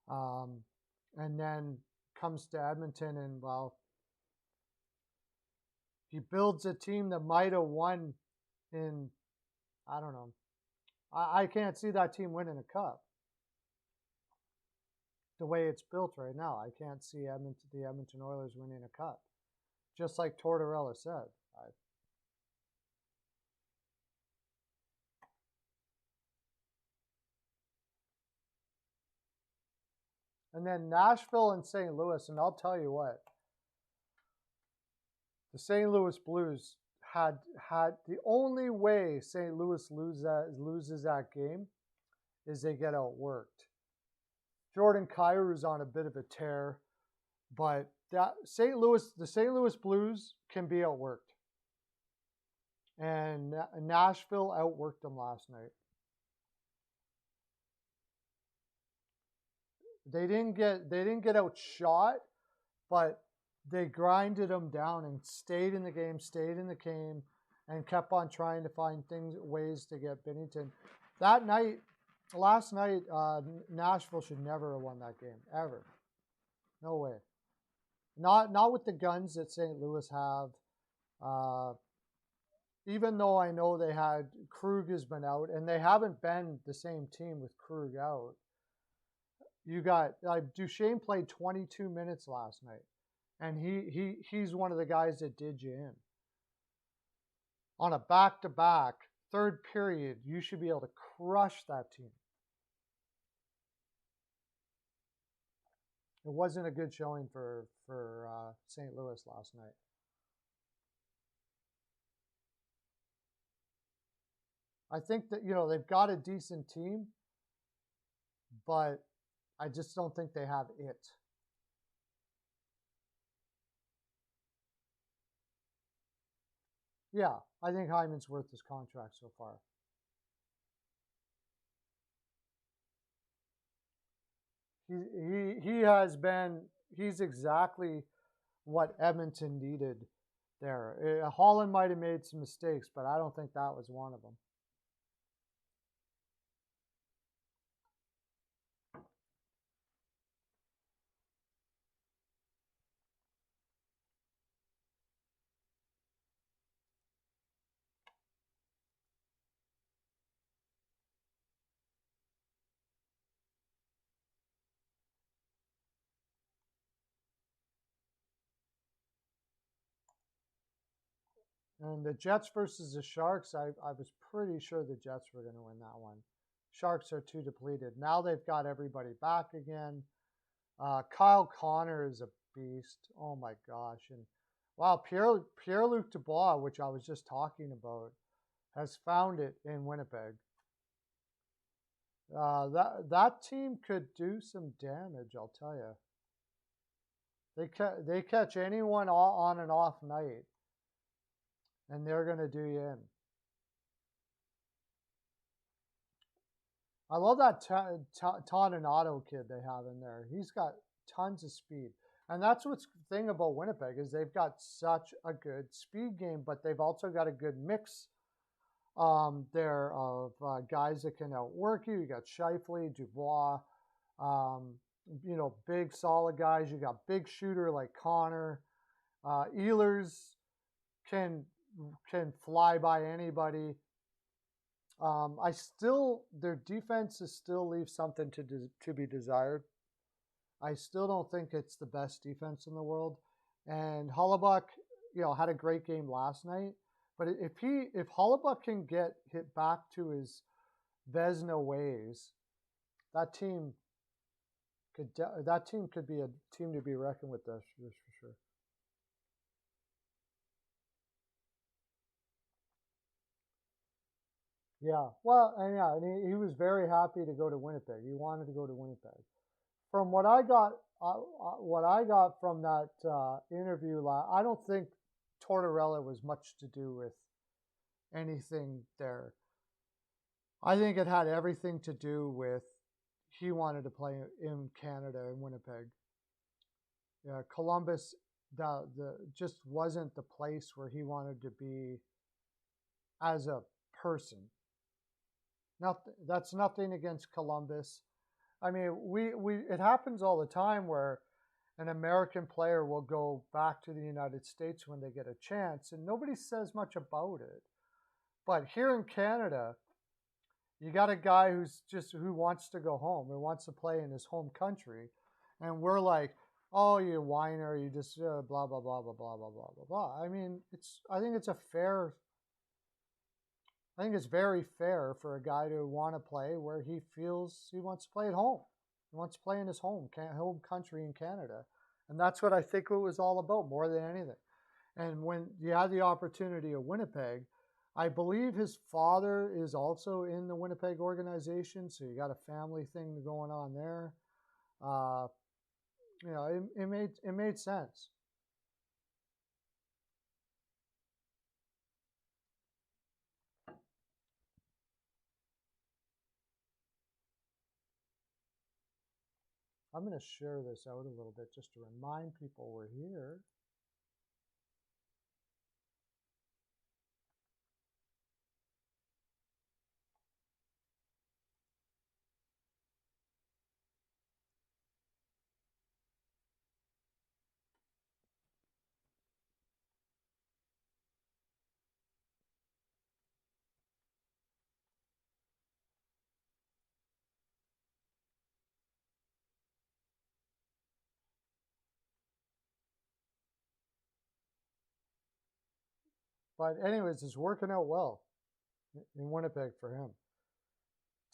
And then comes to Edmonton, and well, he builds a team that might have won in, I don't know. I can't see that team winning a cup the way it's built right now. I can't see the Edmonton Oilers winning a cup. Just like Tortorella said. And then Nashville and St. Louis, and I'll tell you what, the St. Louis Blues had the only way St. Louis loses that game is they get outworked. Jordan Kyrie's on a bit of a tear, but the St. Louis Blues can be outworked. And Nashville outworked them last night. They didn't get outshot, but they grinded them down and stayed in the game, and kept on trying to find ways to get Binnington. Last night, Nashville should never have won that game, ever. No way. Not with the guns that St. Louis have. Even though I know Krug has been out, and they haven't been the same team with Krug out. You got Duchesne played 22 minutes last night, and he's one of the guys that did you in. On a back-to-back, third period, you should be able to crush that team. It wasn't a good showing for St. Louis last night. I think that, they've got a decent team, but I just don't think they have it. Yeah, I think Hyman's worth his contract so far. He's exactly what Edmonton needed there. Holland might have made some mistakes, but I don't think that was one of them. And the Jets versus the Sharks, I was pretty sure the Jets were going to win that one. Sharks are too depleted. Now they've got everybody back again. Kyle Connor is a beast. Oh my gosh. And wow, Pierre-Luc Dubois, which I was just talking about, has found it in Winnipeg. That team could do some damage, I'll tell you. They catch anyone on an off night, and they're going to do you in. I love that Toninato kid they have in there. He's got tons of speed. And that's what's the thing about Winnipeg is they've got such a good speed game, but they've also got a good mix there of guys that can outwork you. You got Scheifele, Dubois, big solid guys. You got big shooter like Connor. Ehlers can fly by anybody. Their defenses still leave something to be desired. I still don't think it's the best defense in the world. And Hellebuyck, had a great game last night. But if Hellebuyck can get hit back to his Vezina ways, that team could be a team to be reckoned with. This for sure. Yeah, well, and he was very happy to go to Winnipeg. He wanted to go to Winnipeg. From what I got from that interview, I don't think Tortorella was much to do with anything there. I think it had everything to do with he wanted to play in Canada, in Winnipeg. Columbus, the just wasn't the place where he wanted to be as a person. That's nothing against Columbus. I mean, it happens all the time where an American player will go back to the United States when they get a chance, and nobody says much about it. But here in Canada, you got a guy who wants to go home, who wants to play in his home country, and we're like, oh, you whiner, you just blah blah blah blah blah blah blah blah blah. I mean, I think it's very fair for a guy to want to play where he feels he wants to play at home. He wants to play in his home country in Canada. And that's what I think it was all about more than anything. And when you had the opportunity at Winnipeg, I believe his father is also in the Winnipeg organization. So you got a family thing going on there. It made sense. I'm going to share this out a little bit just to remind people we're here. But anyways, it's working out well in Winnipeg for him.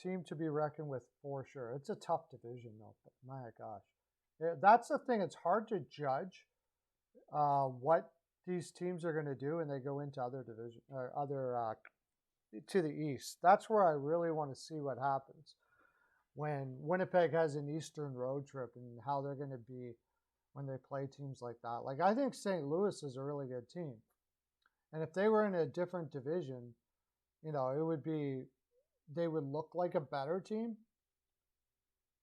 Team to be reckoned with for sure. It's a tough division though, but my gosh. That's the thing. It's hard to judge what these teams are going to do, and they go into other division or other to the east. That's where I really want to see what happens when Winnipeg has an eastern road trip and how they're going to be when they play teams like that. Like, I think St. Louis is a really good team. And if they were in a different division, it would be, they would look like a better team.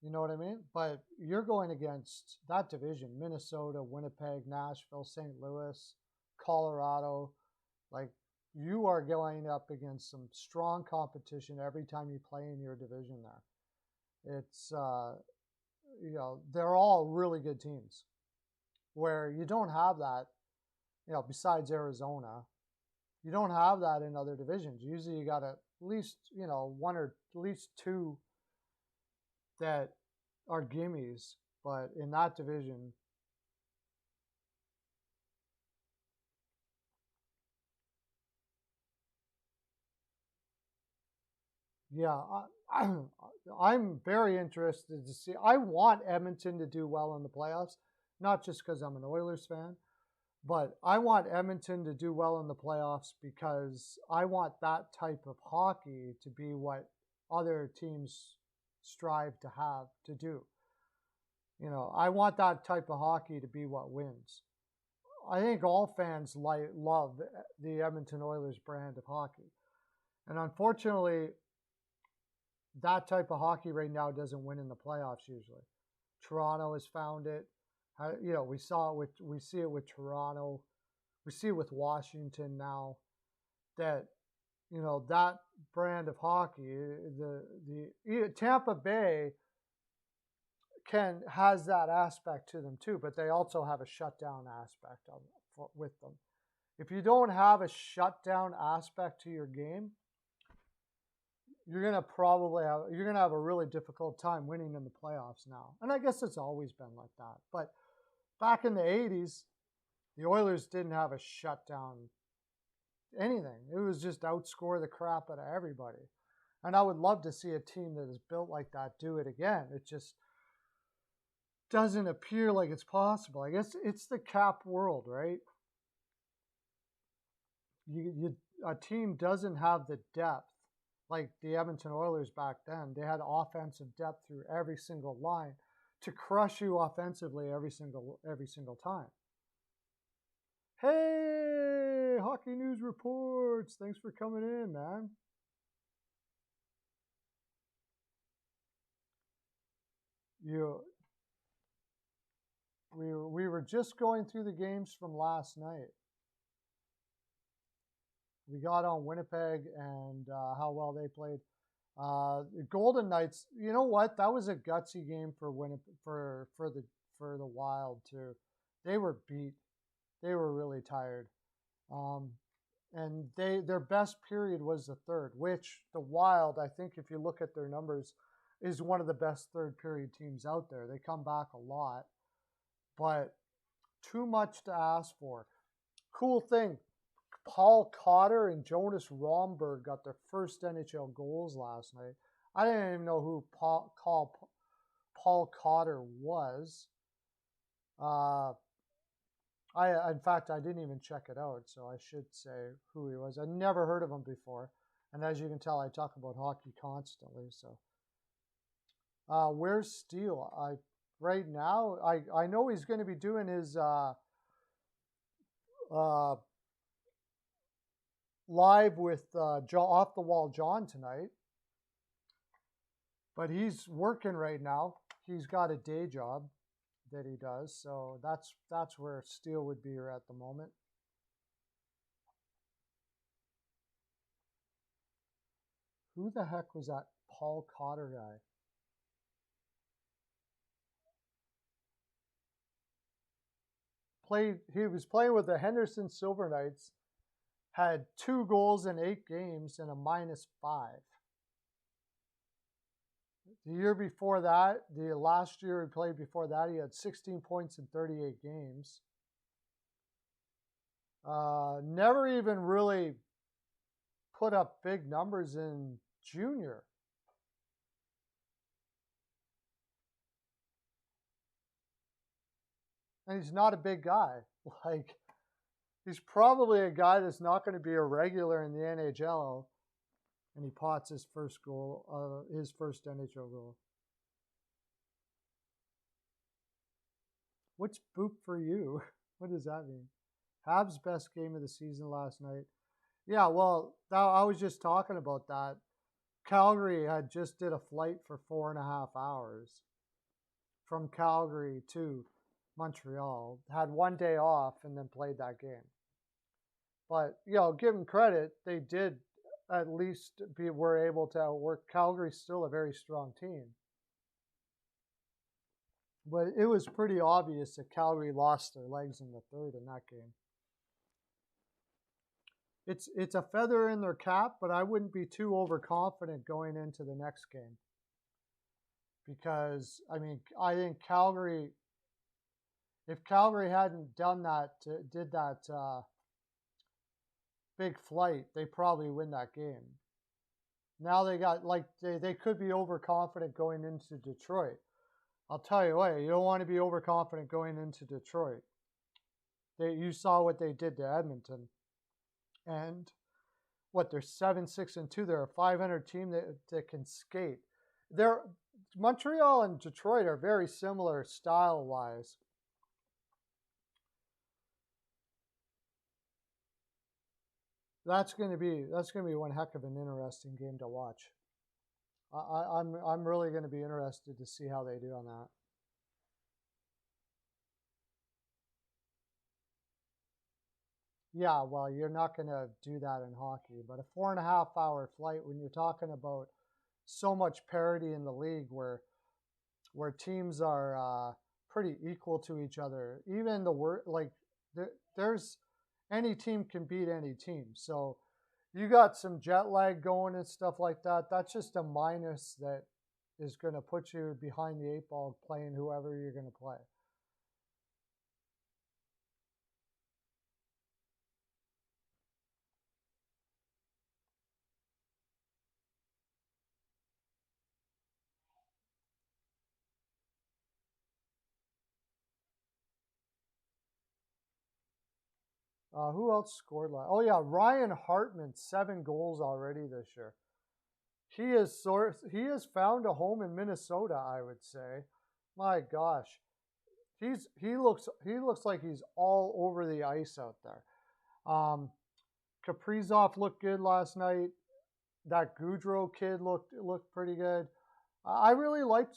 You know what I mean? But you're going against that division: Minnesota, Winnipeg, Nashville, St. Louis, Colorado. Like, you are going up against some strong competition every time you play in your division there. It's, they're all really good teams where you don't have that, besides Arizona. You don't have that in other divisions. Usually you got at least, one or at least two that are gimmies, but in that division, yeah, I'm very interested to see. I want Edmonton to do well in the playoffs, not just because I'm an Oilers fan, but I want Edmonton to do well in the playoffs because I want that type of hockey to be what other teams strive to have to do. I want that type of hockey to be what wins. I think all fans love the Edmonton Oilers brand of hockey. And unfortunately, that type of hockey right now doesn't win in the playoffs usually. Toronto has found it. We see it with Toronto. We see it with Washington now. That that brand of hockey, the Tampa Bay has that aspect to them too, but they also have a shutdown aspect with them. If you don't have a shutdown aspect to your game, you're gonna have a really difficult time winning in the playoffs now. And I guess it's always been like that. But back in the 80s, the Oilers didn't have a shutdown anything. It was just outscore the crap out of everybody. And I would love to see a team that is built like that do it again. It just doesn't appear like it's possible. I guess it's the cap world, right? A team doesn't have the depth like the Edmonton Oilers back then. They had offensive depth through every single line to crush you offensively every single time. Hey, Hockey News Reports. Thanks for coming in, man. We were just going through the games from last night. We got on Winnipeg and how well they played. The Golden Knights, you know what? That was a gutsy game for the Wild too. They were beat. They were really tired. And their best period was the third, which the Wild, I think if you look at their numbers, is one of the best third period teams out there. They come back a lot, but too much to ask for. Cool thing, Paul Cotter and Jonas Romberg got their first NHL goals last night. I didn't even know who Paul Cotter was. In fact, I didn't even check it out, so I should say who he was. I never heard of him before, and as you can tell, I talk about hockey constantly. So, where's Steele? Right now, I know he's going to be doing his live with Off the Wall John tonight, but he's working right now. He's got a day job that he does, so that's where Steele would be at the moment. Who the heck was that Paul Cotter guy? He was playing with the Henderson Silver Knights, had 2 goals in 8 games and a -5. The year before that, the last year he played before that, he had 16 points in 38 games. Never even really put up big numbers in junior. And he's not a big guy. Like, he's probably a guy that's not going to be a regular in the NHL. And he pots his first goal, his first NHL goal. What's boop for you? What does that mean? Habs' best game of the season last night. Yeah, well, I was just talking about that. Calgary had just did a flight for 4.5 hours from Calgary to Montreal, had one day off, and then played that game. But, give them credit. They did at least were able to outwork. Calgary's still a very strong team. But it was pretty obvious that Calgary lost their legs in the third in that game. It's a feather in their cap, but I wouldn't be too overconfident going into the next game. Because, I think Calgary, if Calgary hadn't did that big flight, they probably win that game. Now they got, they could be overconfident going into Detroit. I'll tell you what, you don't want to be overconfident going into Detroit. You saw what they did to Edmonton. And they're 7-6-2. They're a 500 team that can skate. Montreal and Detroit are very similar style-wise. That's going to be one heck of an interesting game to watch. I'm really going to be interested to see how they do on that. Yeah, well, you're not going to do that in hockey, but a 4.5-hour flight when you're talking about so much parity in the league where teams are pretty equal to each other. Even there's any team can beat any team. So you got some jet lag going and stuff like that. That's just a minus that is going to put you behind the 8 ball playing whoever you're going to play. Who else scored last? Oh yeah, Ryan Hartman, 7 goals already this year. He has found a home in Minnesota, I would say. My gosh, he looks like he's all over the ice out there. Kaprizov looked good last night. That Goudreau kid looked pretty good. I really liked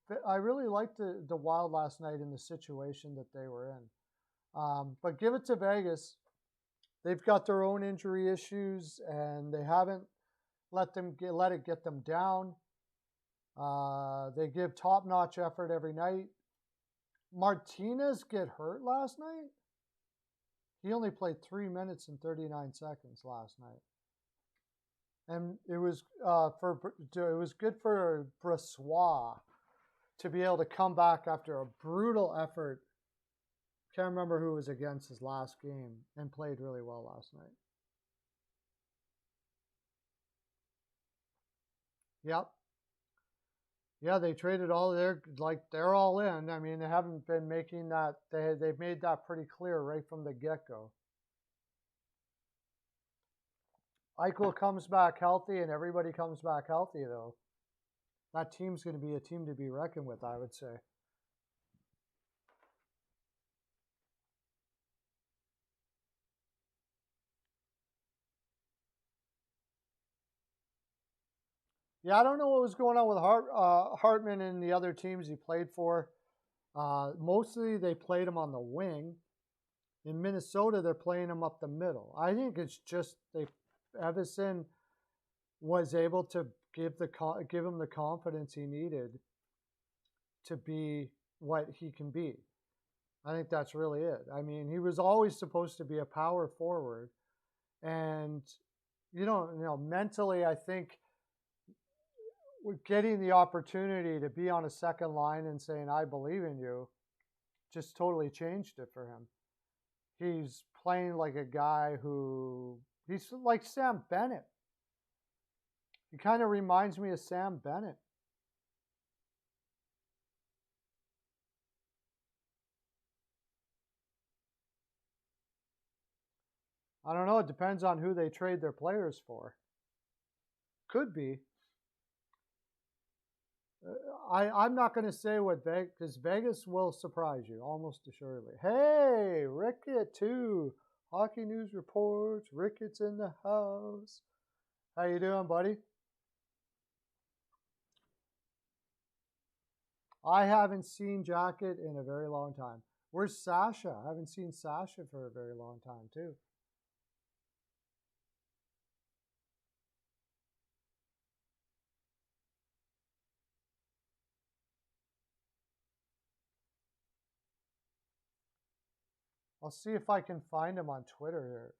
the Wild last night in the situation that they were in. But give it to Vegas. They've got their own injury issues, and they haven't let it get them down. They give top-notch effort every night. Martinez get hurt last night? He only played 3 minutes and 39 seconds last night. And it was good for Brossoit to be able to come back after a brutal effort. Can't remember who was against his last game, and played really well last night. Yep. Yeah, they traded they're all in. They haven't been making that. They've made that pretty clear right from the get-go. Eichel comes back healthy, and everybody comes back healthy, though. That team's going to be a team to be reckoned with, I would say. Yeah, I don't know what was going on with Hartman and the other teams he played for. Mostly they played him on the wing. In Minnesota, they're playing him up the middle. I think it's just Evason was able to give him the confidence he needed to be what he can be. I think that's really it. He was always supposed to be a power forward, and mentally, I think getting the opportunity to be on a second line and saying, I believe in you, just totally changed it for him. He's playing like a guy he's like Sam Bennett. He kind of reminds me of Sam Bennett. I don't know. It depends on who they trade their players for. Could be. I'm not going to say what Vegas, because Vegas will surprise you almost assuredly. Hey, Rickett too. Hockey News Reports. Rickett's in the house. How you doing, buddy? I haven't seen Jacket in a very long time. Where's Sasha? I haven't seen Sasha for a very long time too. I'll see if I can find him on Twitter here.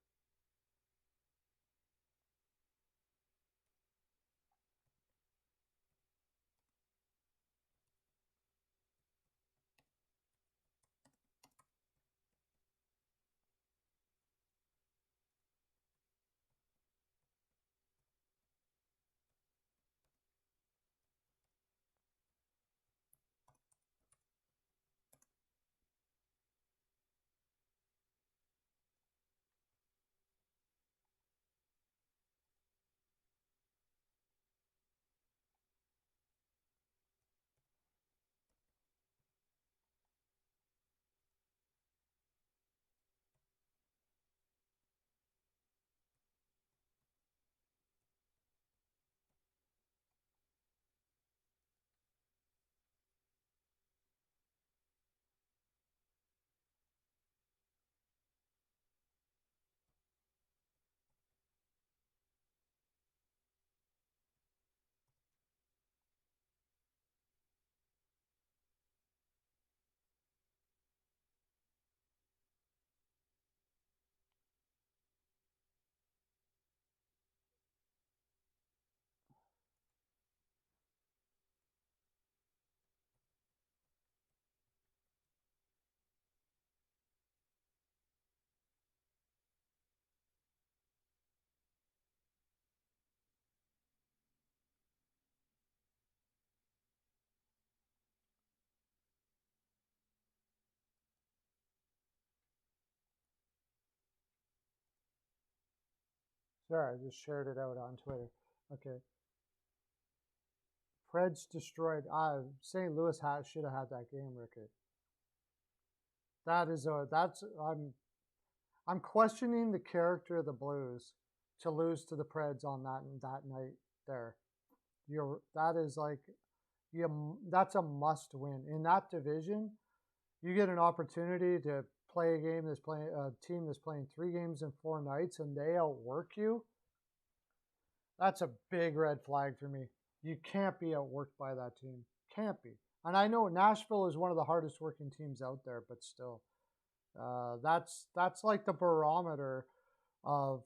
Sorry, I just shared it out on Twitter. Okay. Preds destroyed. St. Louis should have had that game, Rickett. I'm questioning the character of the Blues to lose to the Preds on that night there. That's a must win in that division. You get an opportunity to play a team that's playing 3 games in 4 nights, and they outwork you. That's a big red flag for me. You can't be outworked by that team. Can't be. And I know Nashville is one of the hardest working teams out there, but still, that's like the barometer of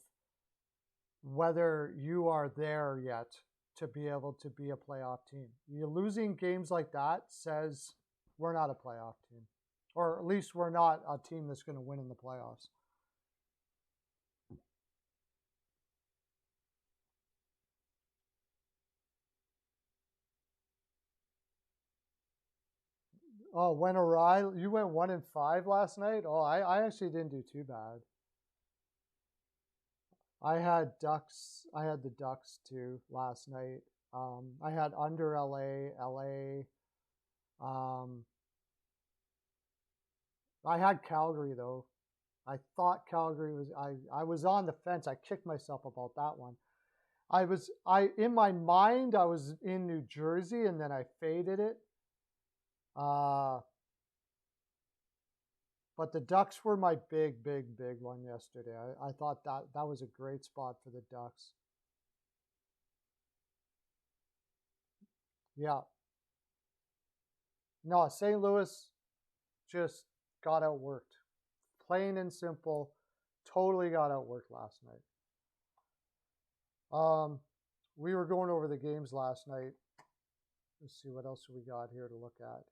whether you are there yet to be able to be a playoff team. You losing games like that says we're not a playoff team, or at least we're not a team that's going to win in the playoffs. Oh, went awry. You went 1-5 last night. Oh, I actually didn't do too bad. I had Ducks. I had the Ducks too last night. I had under LA. I had Calgary though. I thought Calgary was. I was on the fence. I kicked myself about that one. In my mind I was in New Jersey, and then I faded it. But the Ducks were my big one yesterday. I thought that was a great spot for the Ducks. Yeah. No, St. Louis just got outworked. Plain and simple, totally got outworked last night. We were going over the games last night. Let's see what else we got here to look at.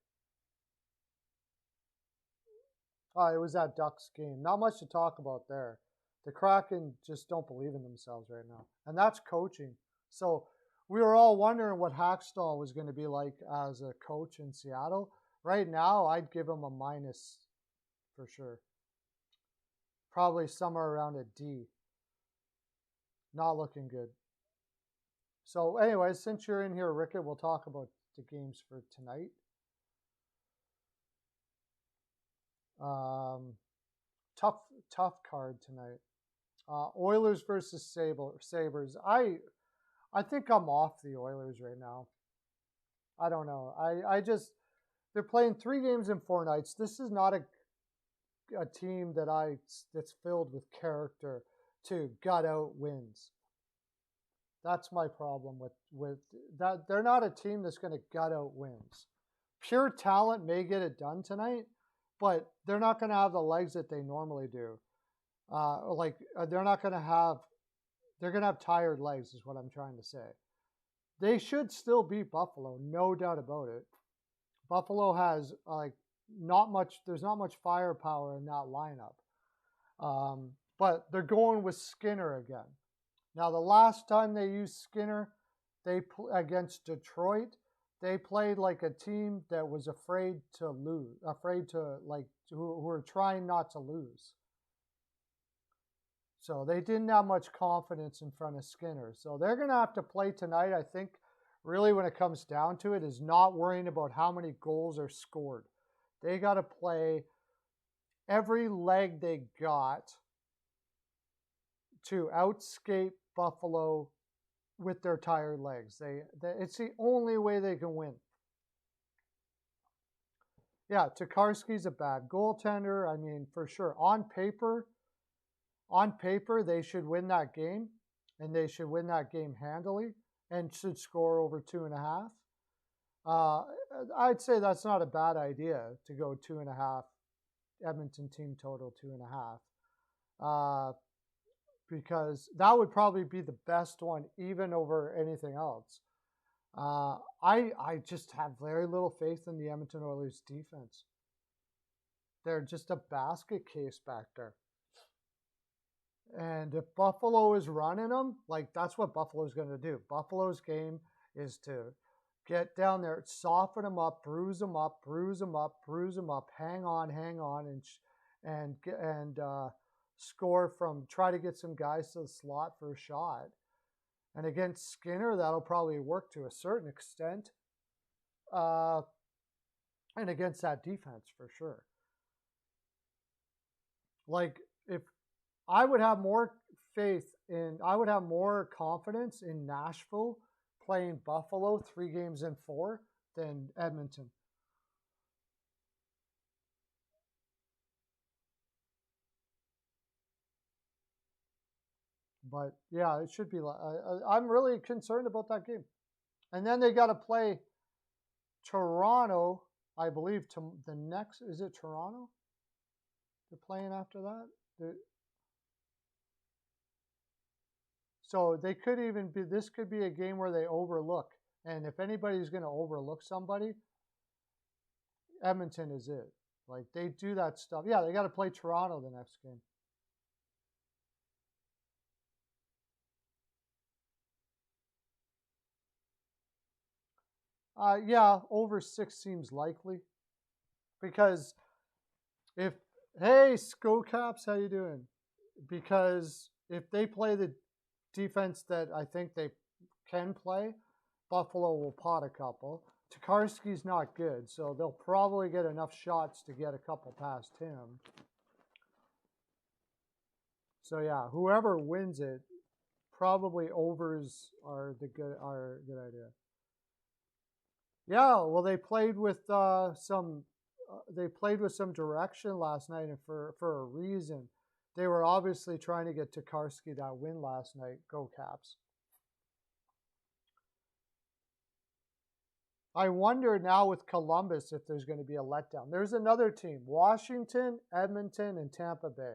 Oh, it was that Ducks game. Not much to talk about there. The Kraken just don't believe in themselves right now. And that's coaching. So we were all wondering what Hackstall was going to be like as a coach in Seattle. Right now, I'd give him a minus for sure. Probably somewhere around a D. Not looking good. So anyways, since you're in here, Rickett, we'll talk about the games for tonight. Tough card tonight. Oilers versus Sabres. I think I'm off the Oilers right now. I don't know. I just, they're playing 3 games in 4 nights. This is not a team that's filled with character to gut out wins. That's my problem with that. They're not a team that's going to gut out wins. Pure talent may get it done tonight, but they're not going to have the legs that they normally do. They're not going to have. They're going to have tired legs, is what I'm trying to say. They should still beat Buffalo, no doubt about it. Buffalo has not much. There's not much firepower in that lineup, but they're going with Skinner again. Now, the last time they used Skinner, against Detroit, they played like a team that was afraid to lose, who were trying not to lose. So they didn't have much confidence in front of Skinner. So they're going to have to play tonight. I think really when it comes down to it is not worrying about how many goals are scored. They got to play every leg they got to outskate Buffalo with their tired legs. It's the only way they can win. Yeah, Tokarski's a bad goaltender. I mean, for sure. On paper, they should win that game, and they should win that game handily, and should score over 2.5. I'd say that's not a bad idea to go 2.5. Edmonton team total 2.5. Because that would probably be the best one, even over anything else. I just have very little faith in the Edmonton Oilers defense. They're just a basket case back there. And if Buffalo is running them, that's what Buffalo's going to do. Buffalo's game is to get down there, soften them up, bruise them up, hang on, and score try to get some guys to the slot for a shot. And against Skinner, that'll probably work to a certain extent. And against that defense, for sure. If I would have more confidence in Nashville playing Buffalo 3 games in 4 than Edmonton. But yeah, it should be. I'm really concerned about that game. And then they got to play Toronto, I believe. The next, is it Toronto? They're playing after that. So they could even be. This could be a game where they overlook. And if anybody's going to overlook somebody, Edmonton is it. They do that stuff. Yeah, they got to play Toronto the next game. Yeah, over 6 seems likely. Because hey, Scocaps, how you doing? Because if they play the defense that I think they can play, Buffalo will pot a couple. Tokarski's not good, so they'll probably get enough shots to get a couple past him. So yeah, whoever wins it, probably overs are a good idea. Yeah, well, they played with some direction last night, and for a reason. They were obviously trying to get Tokarski that win last night. Go Caps. I wonder now with Columbus if there's going to be a letdown. There's another team, Washington, Edmonton, and Tampa Bay.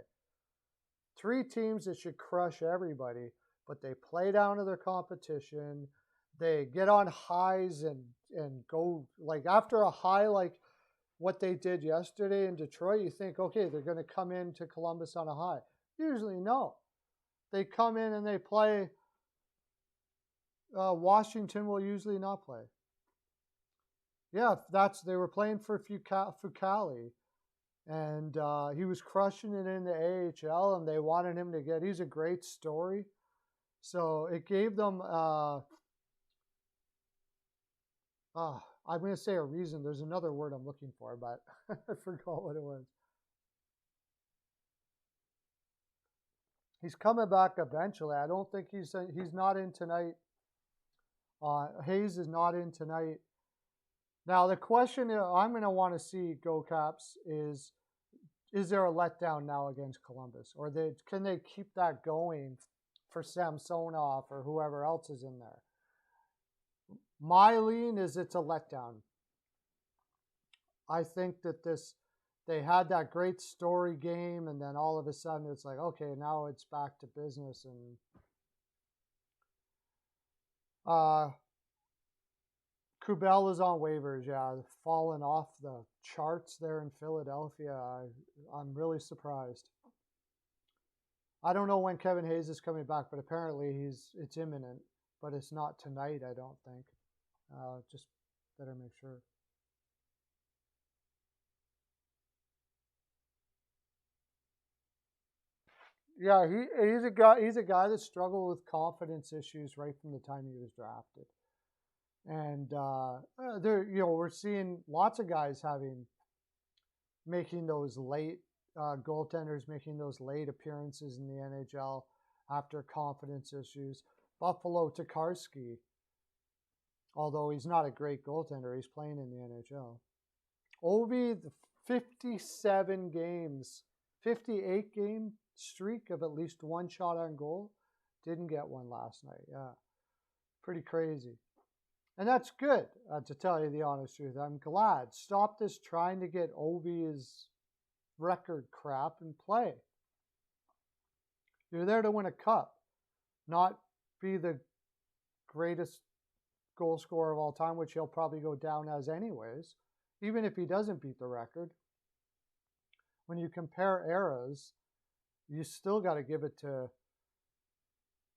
3 teams that should crush everybody, but they play down to their competition. They get on highs and go, after a high like what they did yesterday in Detroit, you think, okay, they're going to come into Columbus on a high. Usually, no. They come in and they play. Washington will usually not play. Yeah, they were playing for Fucali, and he was crushing it in the AHL, and they wanted him to he's a great story. So it gave them I'm going to say a reason. There's another word I'm looking for, but I forgot what it was. He's coming back eventually. I don't think he's not in tonight. Hayes is not in tonight. Now the question I'm going to want to see, Go Caps, is there a letdown now against Columbus, or can they keep that going for Samsonov or whoever else is in there? My lean is it's a letdown. I think that they had that great story game, and then all of a sudden it's like, okay, now it's back to business. And Kubel is on waivers, yeah, fallen off the charts there in Philadelphia. I'm really surprised. I don't know when Kevin Hayes is coming back, but apparently it's imminent. But it's not tonight, I don't think. Just better make sure. Yeah, he's a guy that struggled with confidence issues right from the time he was drafted. And we're seeing lots of guys making those late goaltenders making those late appearances in the NHL after confidence issues. Buffalo Tokarski, although he's not a great goaltender, he's playing in the NHL. Ovi, the 58 game streak of at least one shot on goal, didn't get one last night. Yeah, pretty crazy. And that's good, to tell you the honest truth. I'm glad. Stop this trying to get Ovi's record crap and play. You're there to win a cup, not be the greatest goal scorer of all time, which he'll probably go down as anyways, even if he doesn't beat the record. When you compare eras, you still got to give it to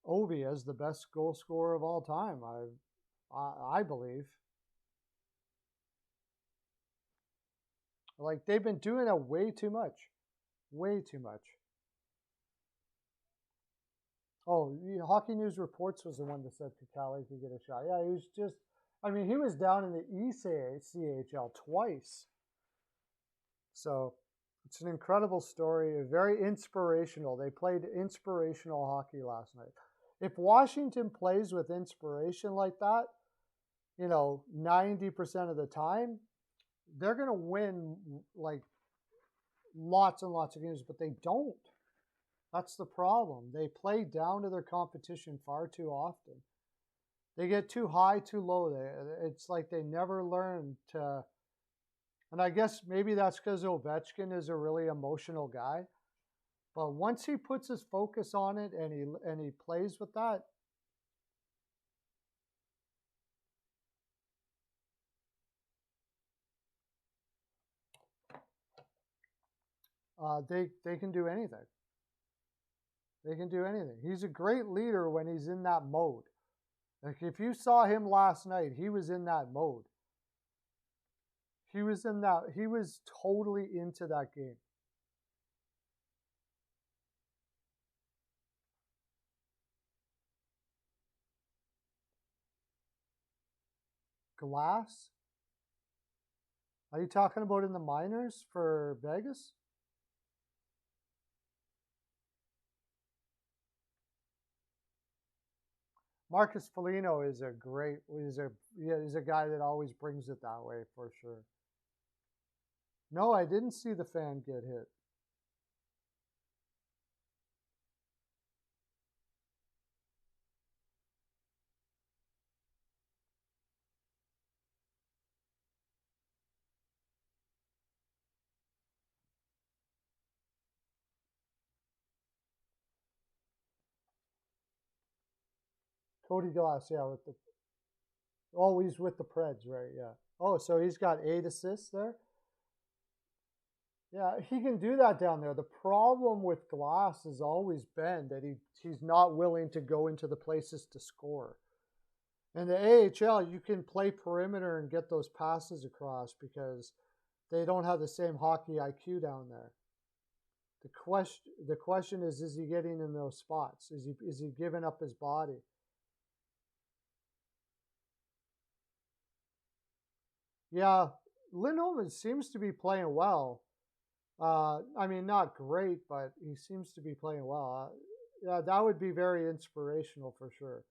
Ovi as the best goal scorer of all time, I believe. Like, they've been doing it way too much. Way too much. Oh, Hockey News Reports was the one that said Kakali could get a shot. Yeah, he was just, he was down in the ECHL twice. So it's an incredible story, very inspirational. They played inspirational hockey last night. If Washington plays with inspiration like that, 90% of the time, they're going to win like lots and lots of games, but they don't. That's the problem. They play down to their competition far too often. They get too high, too low. It's like they never learn to. And I guess maybe that's because Ovechkin is a really emotional guy. But once he puts his focus on it and he plays with that, they can do anything. They can do anything. He's a great leader when he's in that mode. Like, if you saw him last night, he was in that mode. He was totally into that game. Glass? Are you talking about in the minors for Vegas? Marcus Foligno is a guy that always brings it that way for sure. No, I didn't see the fan get hit. Cody Glass, yeah, he's with the Preds, right? Yeah. Oh, so he's got 8 assists there? Yeah, he can do that down there. The problem with Glass has always been that he's not willing to go into the places to score. In the AHL, you can play perimeter and get those passes across because they don't have the same hockey IQ down there. The question is he getting in those spots? Is he giving up his body? Yeah, Lindholm seems to be playing well. I mean, not great, but he seems to be playing well. Yeah, that would be very inspirational for sure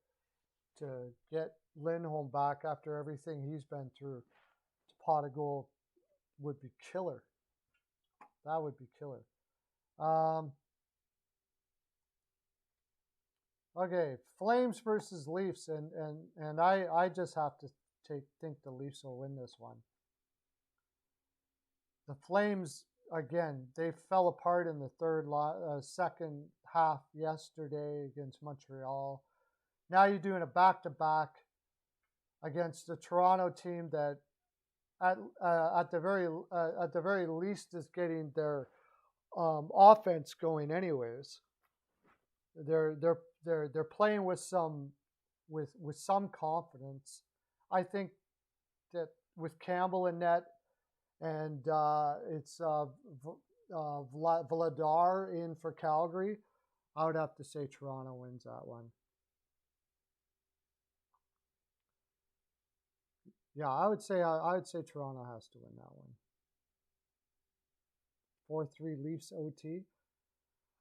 to get Lindholm back after everything he's been through. To pot a goal would be killer. That would be killer. Okay, Flames versus Leafs, and I just have to think the Leafs will win this one. The Flames again, they fell apart in the second half yesterday against Montreal. Now you're doing a back-to-back against the Toronto team that at the very least is getting their offense going anyways. They're playing with some confidence. I think that with Campbell in net and it's Vladar in for Calgary, I would have to say Toronto wins that one. Yeah, I would say Toronto has to win that one. 4-3 Leafs OT.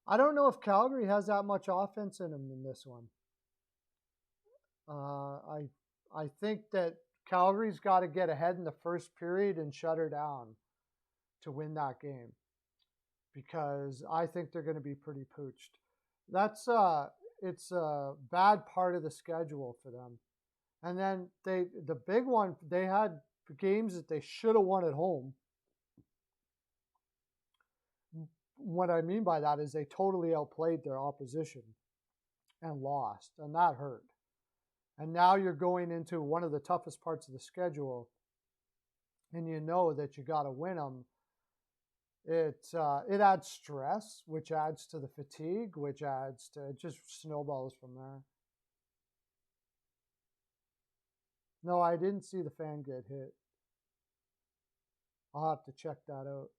I don't know if Calgary has that much offense in them in this one. I think that Calgary's got to get ahead in the first period and shut her down to win that game, because I think they're going to be pretty pooched. It's a bad part of the schedule for them. And then the big one, they had games that they should have won at home. What I mean by that is they totally outplayed their opposition and lost, and that hurt. And now you're going into one of the toughest parts of the schedule, and you know that you got to win them. It adds stress, which adds to the fatigue, which adds to, it just snowballs from there. No, I didn't see the fan get hit. I'll have to check that out.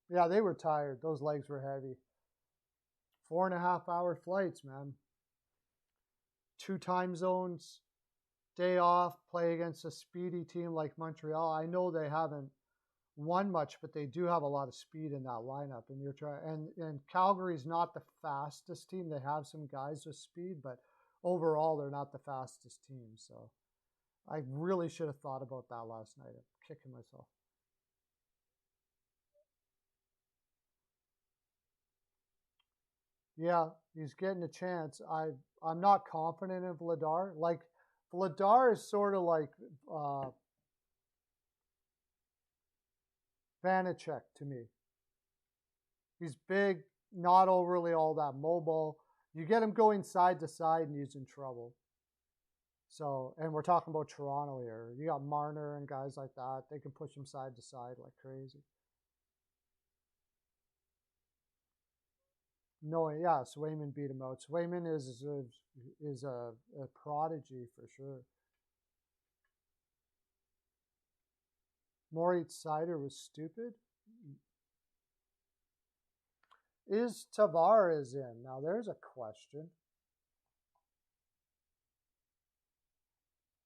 Yeah, they were tired. Those legs were heavy. 4.5-hour flights, man. 2 time zones, day off, play against a speedy team like Montreal. I know they haven't won much, but they do have a lot of speed in that lineup. And you're trying, and Calgary's not the fastest team. They have some guys with speed, but overall they're not the fastest team. So I really should have thought about that last night. I'm kicking myself. Yeah, he's getting a chance. I'm not confident in Vladar. Like, Vladar is sort of like Vanacek to me. He's big, not overly all that mobile. You get him going side to side and he's in trouble. So, and we're talking about Toronto here. You got Marner and guys like that. They can push him side to side like crazy. No, yeah, Swayman beat him out. Swayman is a prodigy for sure. Moritz Seider was stupid. Is Tavares in? Now there's a question.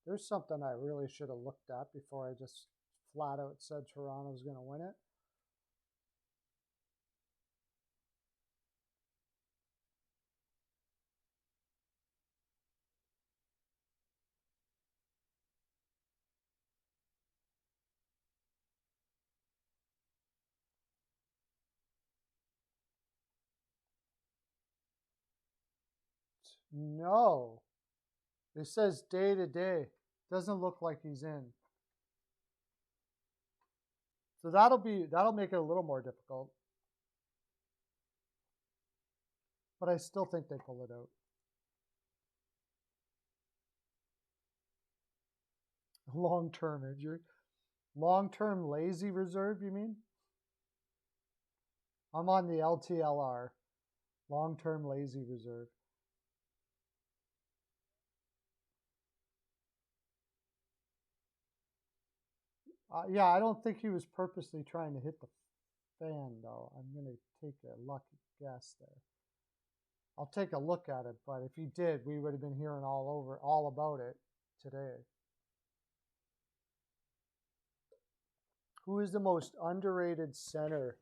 There's something I really should have looked at before I just flat out said Toronto's going to win it. No. It says day to day. Doesn't look like he's in. So that'll make it a little more difficult. But I still think they pull it out. Long-term injury. Long-term lazy reserve, you mean? I'm on the LTLR. Long-term lazy reserve. Yeah, I don't think he was purposely trying to hit the fan, though. I'm going to take a lucky guess there. I'll take a look at it, but if he did, we would have been hearing all about it today. Who is the most underrated center?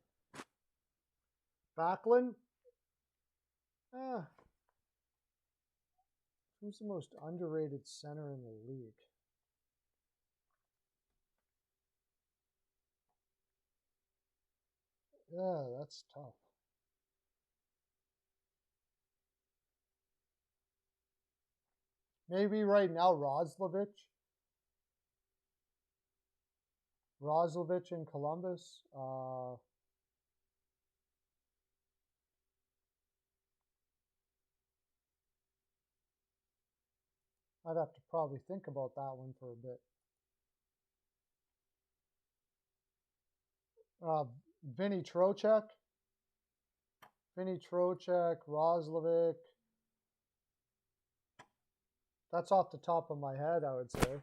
Backlund? Who's the most underrated center in the league? Yeah, that's tough. Maybe right now, Roslovic in Columbus. I'd have to probably think about that one for a bit. Vinny Trocheck, Roslovic. That's off the top of my head, I would say.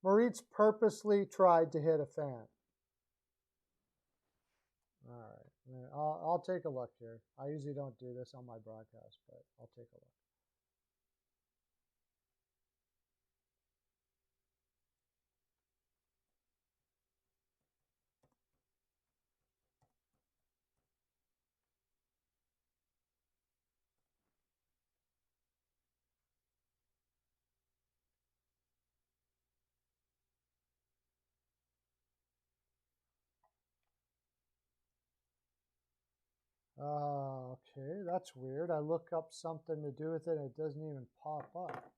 Moritz purposely tried to hit a fan. All right. I'll take a look here. I usually don't do this on my broadcast, but I'll take a look. Okay, that's weird. I look up something to do with it and it doesn't even pop up.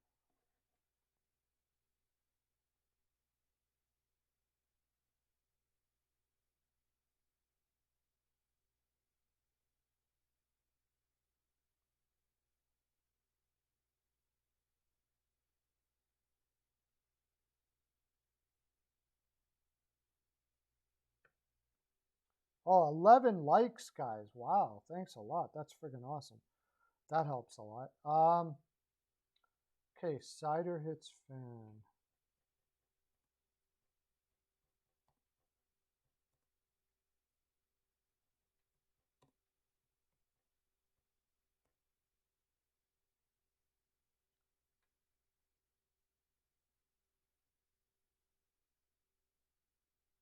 Oh, 11 likes, guys. Wow, thanks a lot. That's friggin' awesome. That helps a lot. Okay, Cider hits fan.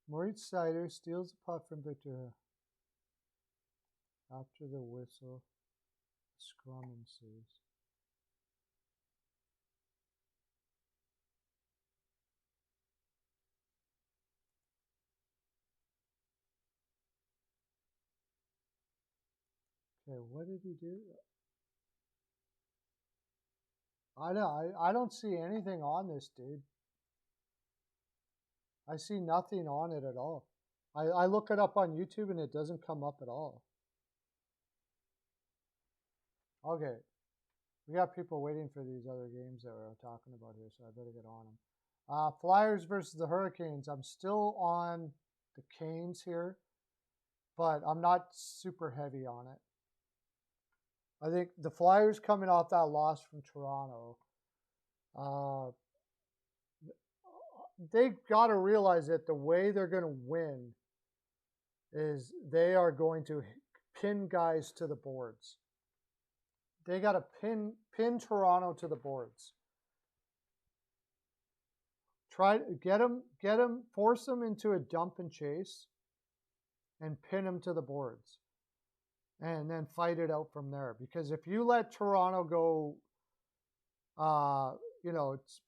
Moritz Cider steals the puck from Victor after the whistle. Scrum ensues. Okay, what did he do? I don't see anything on this, dude. I see nothing on it at all. I look it up on YouTube and it doesn't come up at all. Okay. We got people waiting for these other games that we're talking about here, so I better get on them. Flyers versus the Hurricanes. I'm still on the Canes here, but I'm not super heavy on it. I think the Flyers coming off that loss from Toronto, they've got to realize that the way they're going to win is they are going to pin guys to the boards. They got to pin Toronto to the boards. Try to get them, force them into a dump and chase, and pin them to the boards, and then fight it out from there. Because if you let Toronto go,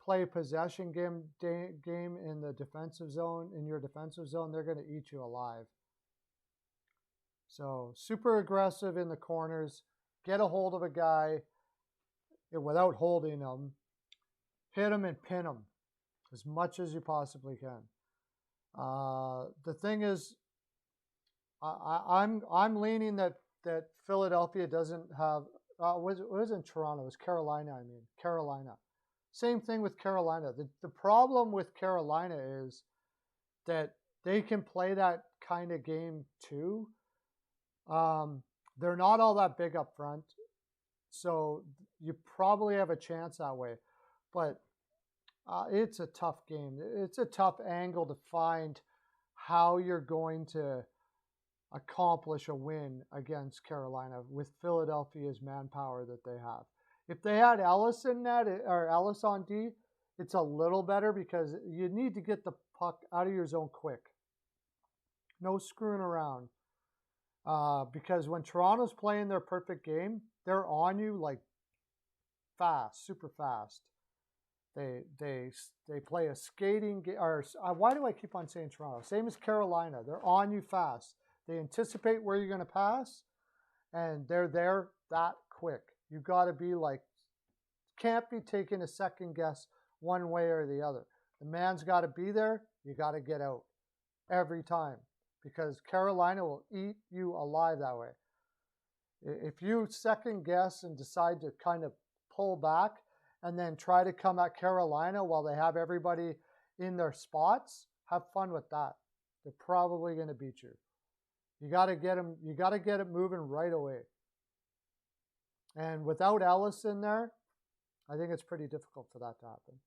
play possession game in the defensive zone, in your defensive zone, they're going to eat you alive. So super aggressive in the corners. Get a hold of a guy without holding him. Hit him and pin him as much as you possibly can. The thing is, I'm leaning that Philadelphia doesn't have. It wasn't Toronto. It was Carolina. Carolina. Same thing with Carolina. The problem with Carolina is that they can play that kind of game too. They're not all that big up front, so you probably have a chance that way. But it's a tough game. It's a tough angle to find how you're going to accomplish a win against Carolina with Philadelphia's manpower that they have. If they had Ellis in net or Ellis on D, it's a little better because you need to get the puck out of your zone quick. No screwing around. Because when Toronto's playing their perfect game, they're on you like fast, super fast. They play a skating game. Or why do I keep on saying Toronto? Same as Carolina. They're on you fast. They anticipate where you're going to pass, and they're there that quick. You got to be like, can't be taking a second guess one way or the other. The man's got to be there. You got to get out every time because Carolina will eat you alive that way. If you second guess and decide to kind of pull back and then try to come at Carolina while they have everybody in their spots, have fun with that. They're probably going to beat you. You got to get them. You got to get it moving right away. And without Ellis in there, I think it's pretty difficult for that to happen.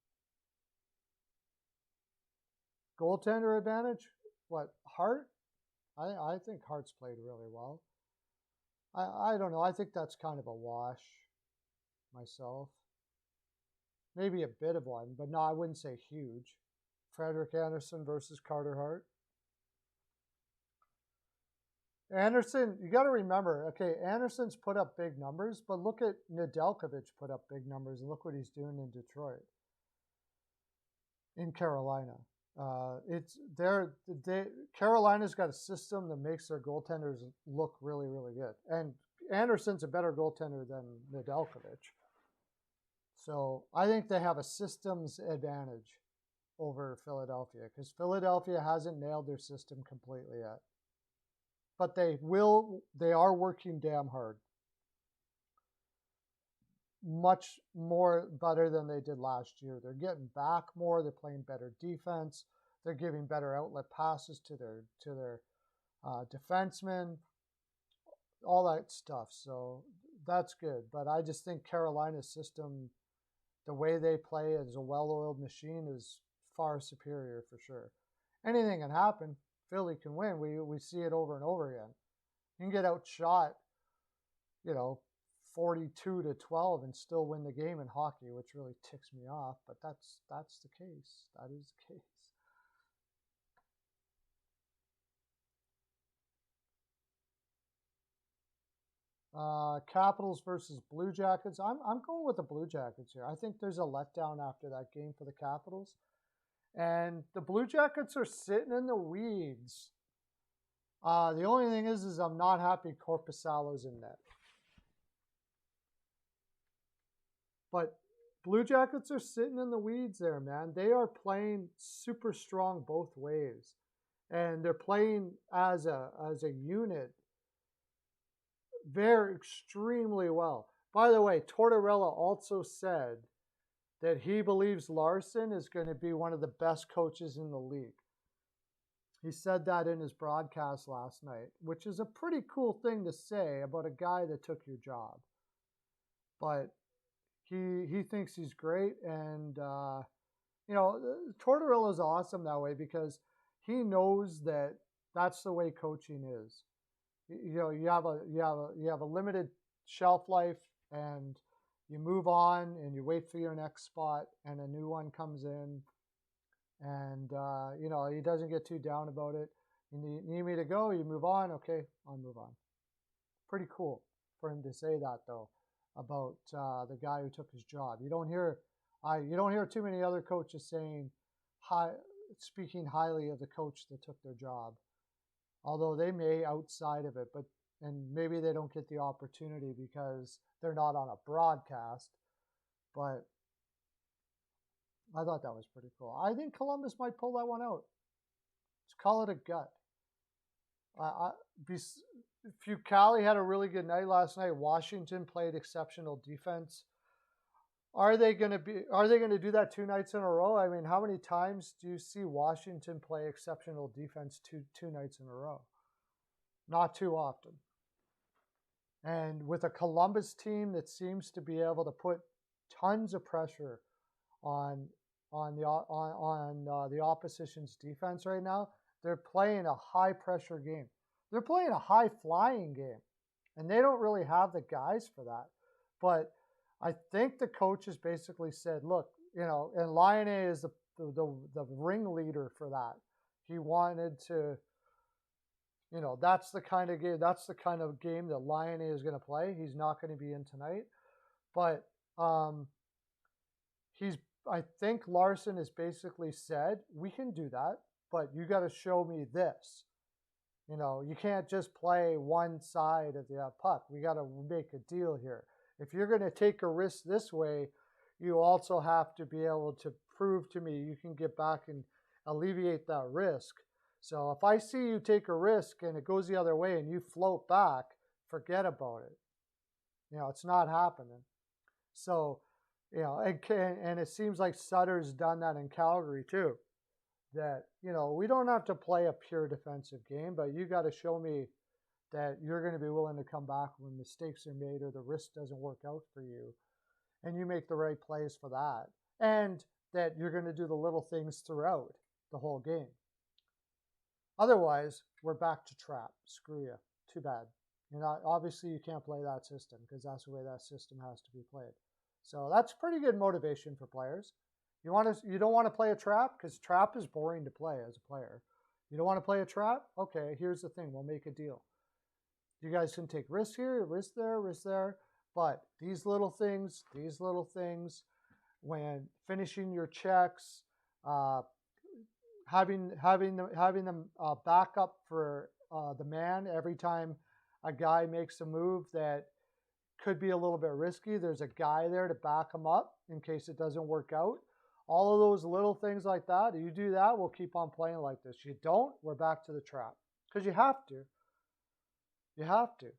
Goaltender advantage? What, Hart? I think Hart's played really well. I don't know. I think that's kind of a wash myself. Maybe a bit of one, but no, I wouldn't say huge. Frederik Andersen versus Carter Hart. Andersen, you got to remember, okay, Andersen's put up big numbers, but look at Nedeljkovic put up big numbers, and look what he's doing in Detroit, in Carolina. Carolina's got a system that makes their goaltenders look really, really good, and Andersen's a better goaltender than Nedeljkovic. So I think they have a systems advantage over Philadelphia because Philadelphia hasn't nailed their system completely yet. But they are working damn hard. Much more better than they did last year. They're getting back more. They're playing better defense. They're giving better outlet passes to their defensemen. All that stuff. So that's good. But I just think Carolina's system, the way they play as a well-oiled machine, is far superior for sure. Anything can happen. Philly can win. We see it over and over again. You can get outshot, 42-12 and still win the game in hockey, which really ticks me off. But that's the case. That is the case. Capitals versus Blue Jackets. I'm going with the Blue Jackets here. I think there's a letdown after that game for the Capitals. And the Blue Jackets are sitting in the weeds. The only thing is I'm not happy Korpisalo's in net. But Blue Jackets are sitting in the weeds there, man. They are playing super strong both ways. And they're playing as a unit very extremely well. By the way, Tortorella also said that he believes Larson is going to be one of the best coaches in the league. He said that in his broadcast last night, which is a pretty cool thing to say about a guy that took your job. But he thinks he's great, and Tortorella is awesome that way because he knows that that's the way coaching is. You have a limited shelf life, and you move on and you wait for your next spot and a new one comes in, and he doesn't get too down about it. You need me to go, you move on. Okay, I'll move on. Pretty cool for him to say that though about the guy who took his job. You don't hear too many other coaches speaking highly of the coach that took their job, although they may outside of it, and maybe they don't get the opportunity because they're not on a broadcast. But I thought that was pretty cool. I think Columbus might pull that one out. Let's call it a gut. Fucali had a really good night last night. Washington played exceptional defense. Are they going to do that 2 nights in a row? I mean, how many times do you see Washington play exceptional defense two nights in a row? Not too often. And with a Columbus team that seems to be able to put tons of pressure on the opposition's defense right now, they're playing a high pressure game. They're playing a high-flying game, and they don't really have the guys for that. But I think the coaches basically said, look, and Lion A is the ringleader for that. He wanted to, that's the kind of game. That's the kind of game that Lion A is going to play. He's not going to be in tonight, but I think Larson has basically said, we can do that, but you got to show me this. You can't just play one side of the puck. We got to make a deal here. If you're going to take a risk this way, you also have to be able to prove to me you can get back and alleviate that risk. So if I see you take a risk and it goes the other way and you float back, forget about it. It's not happening. So, and it seems like Sutter's done that in Calgary too. That, we don't have to play a pure defensive game, but you got to show me that you're going to be willing to come back when mistakes are made or the risk doesn't work out for you. And you make the right plays for that. And that you're going to do the little things throughout the whole game. Otherwise, we're back to trap. Screw you. Too bad. Obviously, you can't play that system because that's the way that system has to be played. So that's pretty good motivation for players. You don't want to play a trap because trap is boring to play as a player. You don't want to play a trap? Okay, here's the thing. We'll make a deal. You guys can take risks here, risk there. But these little things, when finishing your checks, having them back up for the man every time a guy makes a move that could be a little bit risky. There's a guy there to back him up in case it doesn't work out. All of those little things like that, you do that, we'll keep on playing like this. You don't, we're back to the trap. Because you have to. You have to.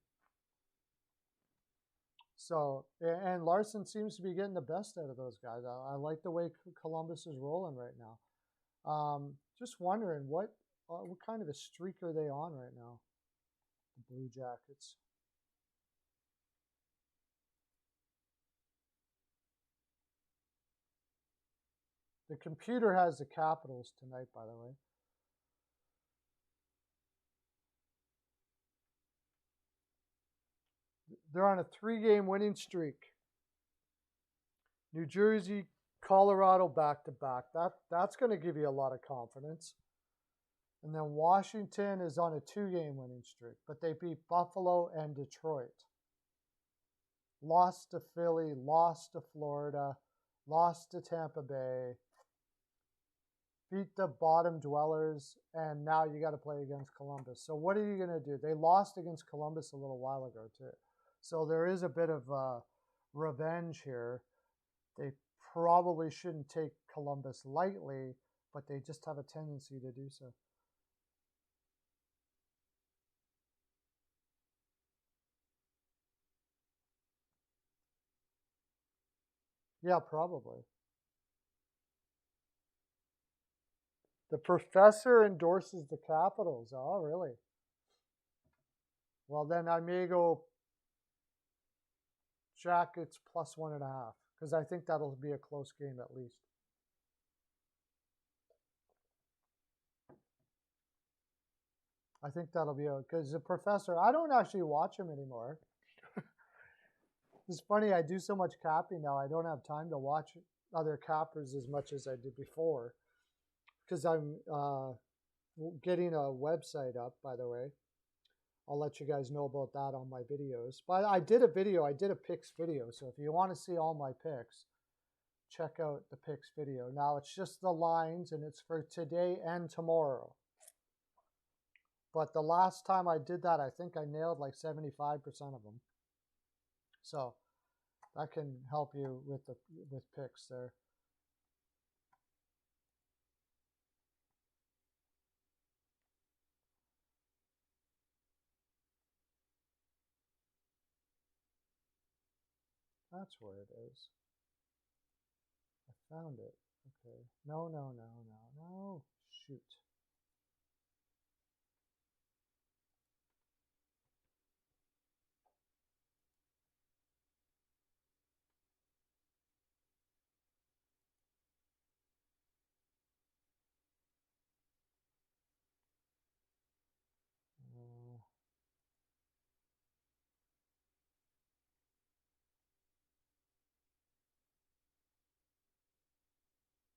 So, and Larson seems to be getting the best out of those guys. I like the way Columbus is rolling right now. Just wondering, what kind of a streak are they on right now? The Blue Jackets. The computer has the Capitals tonight, by the way. They're on a 3-game winning streak. New Jersey, Colorado back-to-back. That's going to give you a lot of confidence. And then Washington is on a 2-game winning streak, but they beat Buffalo and Detroit. Lost to Philly, lost to Florida, lost to Tampa Bay, beat the bottom dwellers, and now you got to play against Columbus. So what are you going to do? They lost against Columbus a little while ago too. So there is a bit of revenge here. They probably shouldn't take Columbus lightly, but they just have a tendency to do so. Yeah, probably. The professor endorses the Capitals. Oh, really? Well, then I may go Jackets plus 1.5 because I think that'll be a close game at least. I think that'll be because the professor, I don't actually watch him anymore. It's funny, I do so much capping now, I don't have time to watch other cappers as much as I did before. Because I'm getting a website up, by the way. I'll let you guys know about that on my videos. But I did a picks video. So if you want to see all my picks, check out the picks video. Now it's just the lines and it's for today and tomorrow. But the last time I did that, I think I nailed like 75% of them. So that can help you with picks there. That's where it is. I found it. Okay. No. Shoot.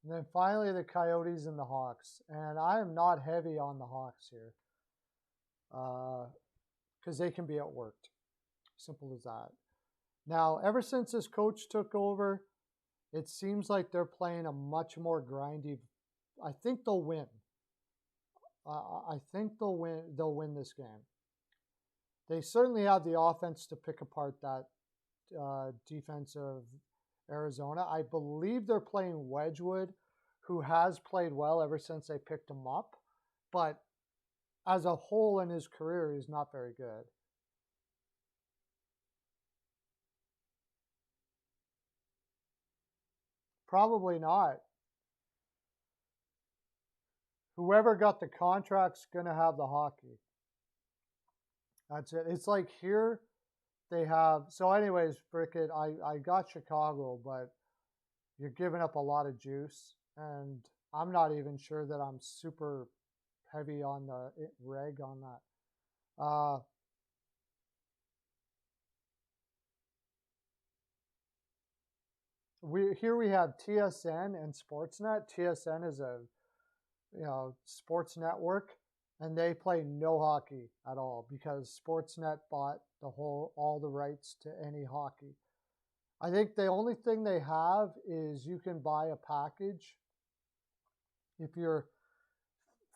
And then finally the Coyotes and the Hawks. And I am not heavy on the Hawks here because they can be outworked. Simple as that. Now, ever since this coach took over, it seems like they're playing a much more grindy. I think they'll win. I think they'll win. They'll win this game. They certainly have the offense to pick apart that defense of Arizona. I believe they're playing Wedgwood, who has played well ever since they picked him up, but as a whole in his career, he's not very good. Probably not. Whoever got the contract's going to have the hockey. That's it. It's like here they have. So, anyways, Brickett, I got Chicago, but you're giving up a lot of juice. And I'm not even sure that I'm super heavy on the reg on that. We have TSN and Sportsnet. TSN is a sports network, and they play no hockey at all because Sportsnet bought all the rights to any hockey. I think the only thing they have is you can buy a package if you're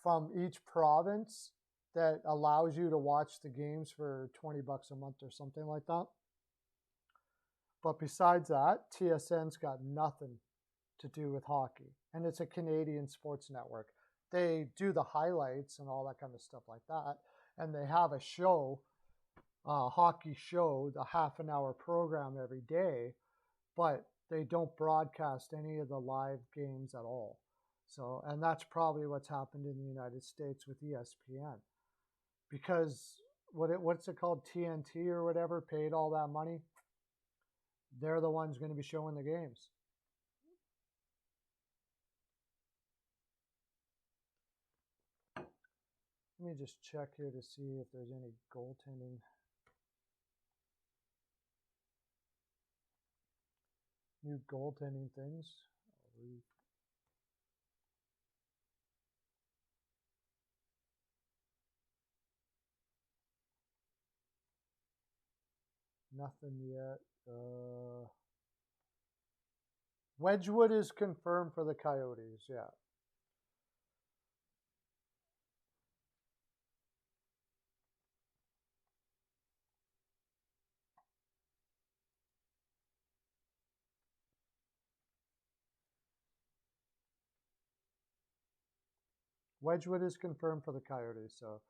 from each province that allows you to watch the games for $20 a month or something like that. But besides that, TSN's got nothing to do with hockey, and it's a Canadian sports network. They do the highlights and all that kind of stuff like that, and they have a show, hockey show, the half-an-hour program every day, but they don't broadcast any of the live games at all. So, and that's probably what's happened in the United States with ESPN, because what's it called, TNT or whatever, paid all that money. They're the ones going to be showing the games. Let me just check here to see if there's any goaltending. New goaltending things. Nothing yet. Wedgwood is confirmed for the Coyotes, yeah. Wedgwood is confirmed for the Coyotes, so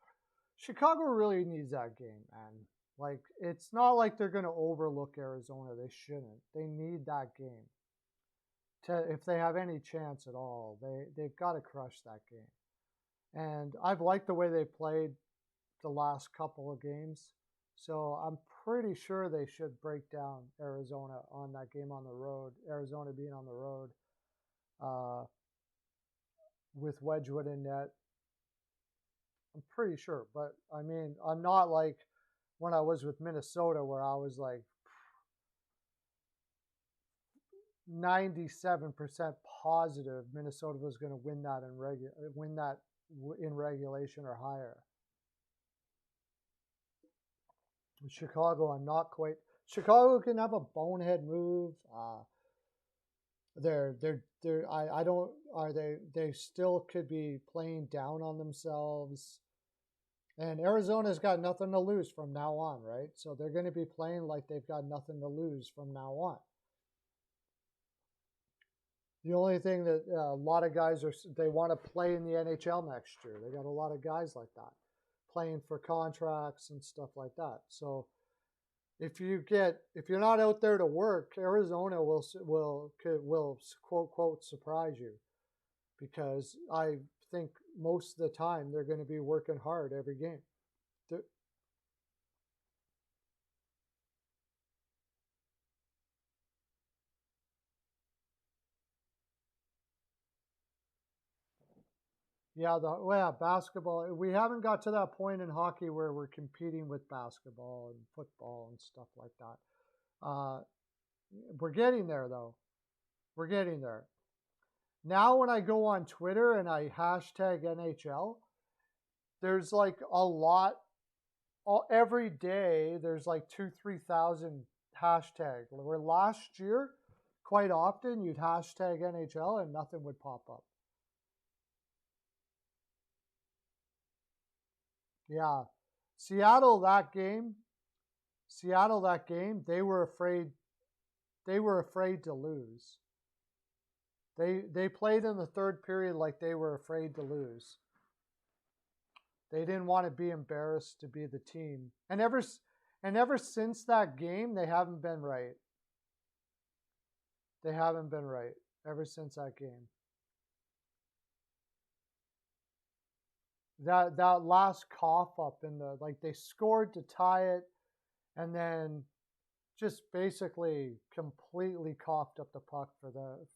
Chicago really needs that game, man. Like, it's not like they're going to overlook Arizona. They shouldn't. They need that game. If they have any chance at all, they've got to crush that game. And I've liked the way they played the last couple of games. So I'm pretty sure they should break down Arizona on that game on the road, Arizona being on the road, with Wedgwood in net. I'm pretty sure. But, I mean, I'm not like when I was with Minnesota where I was like 97% positive Minnesota was going to win that in regulation or higher. Chicago, I'm not quite. Chicago can have a bonehead move. I don't. Are they? They still could be playing down on themselves. And Arizona's got nothing to lose from now on, right? So they're going to be playing like they've got nothing to lose from now on. The only thing that a lot of guys they want to play in the NHL next year. They got a lot of guys like that playing for contracts and stuff like that. So if you're not out there to work, Arizona will quote quote surprise you, because I think most of the time they're going to be working hard every game. Yeah, basketball. We haven't got to that point in hockey where we're competing with basketball and football and stuff like that. We're getting there, though. We're getting there. Now when I go on Twitter and I hashtag NHL, there's like a lot. Every day there's like 2,000-3,000 hashtags. Where last year, quite often you'd hashtag NHL and nothing would pop up. Yeah, Seattle that game, they were afraid. They were afraid to lose. They played in the third period like they were afraid to lose. They didn't want to be embarrassed to be the team. And ever since that game, they haven't been right. They haven't been right ever since that game. That last cough up in the, like, they scored to tie it and then just basically completely coughed up the puck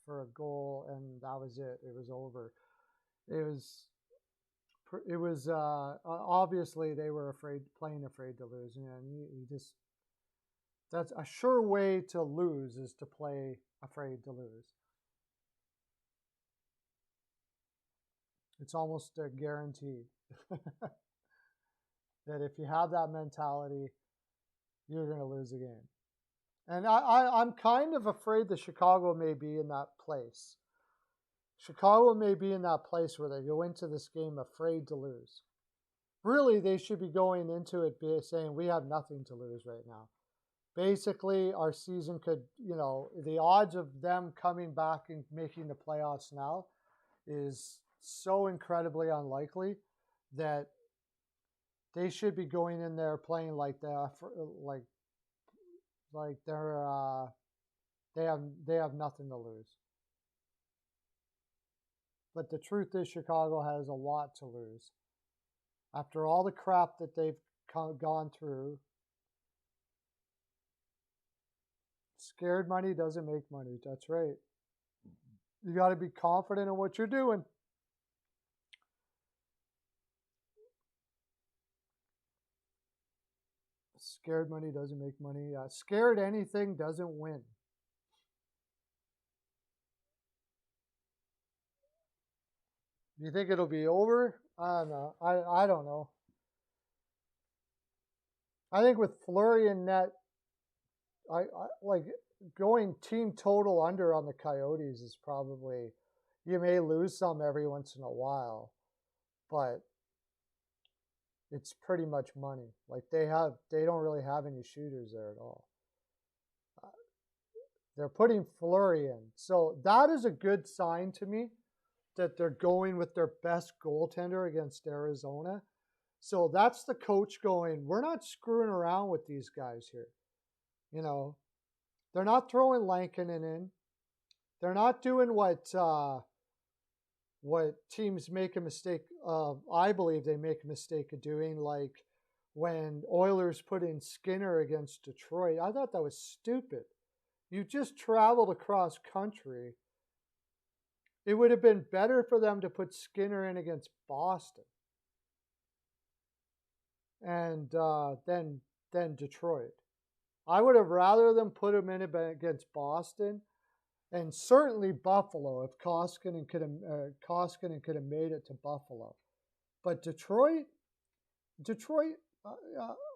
for a goal, and that was it. It was over. It was obviously they were playing afraid to lose, and you just, that's a sure way to lose, is to play afraid to lose. It's almost a guarantee that if you have that mentality, you're going to lose a game. And I'm kind of afraid that Chicago may be in that place. Chicago may be in that place where they go into this game afraid to lose. Really, they should be going into it saying, we have nothing to lose right now. Basically, our season could, the odds of them coming back and making the playoffs now is so incredibly unlikely that they should be going in there playing like they're they have nothing to lose. But the truth is, Chicago has a lot to lose. After all the crap that they've gone through, scared money doesn't make money. That's right. You got to be confident in what you're doing. Scared money doesn't make money. Scared anything doesn't win. Do you think it'll be over? I don't know. I don't know. I think with Fleury and net, I like going team total under on the Coyotes is probably, you may lose some every once in a while, but it's pretty much money. Like they don't really have any shooters there at all. They're putting Fleury in. So that is a good sign to me that they're going with their best goaltender against Arizona. So that's the coach going, we're not screwing around with these guys here. They're not throwing Lankinen in. They're not doing what teams make a mistake of. I believe they make a mistake of doing, like when Oilers put in Skinner against Detroit. I thought that was stupid. You just traveled across country. It would have been better for them to put Skinner in against Boston and than Detroit. I would have rather them put him in against Boston, and certainly Buffalo if Koskinen could have made it to Buffalo. But Detroit,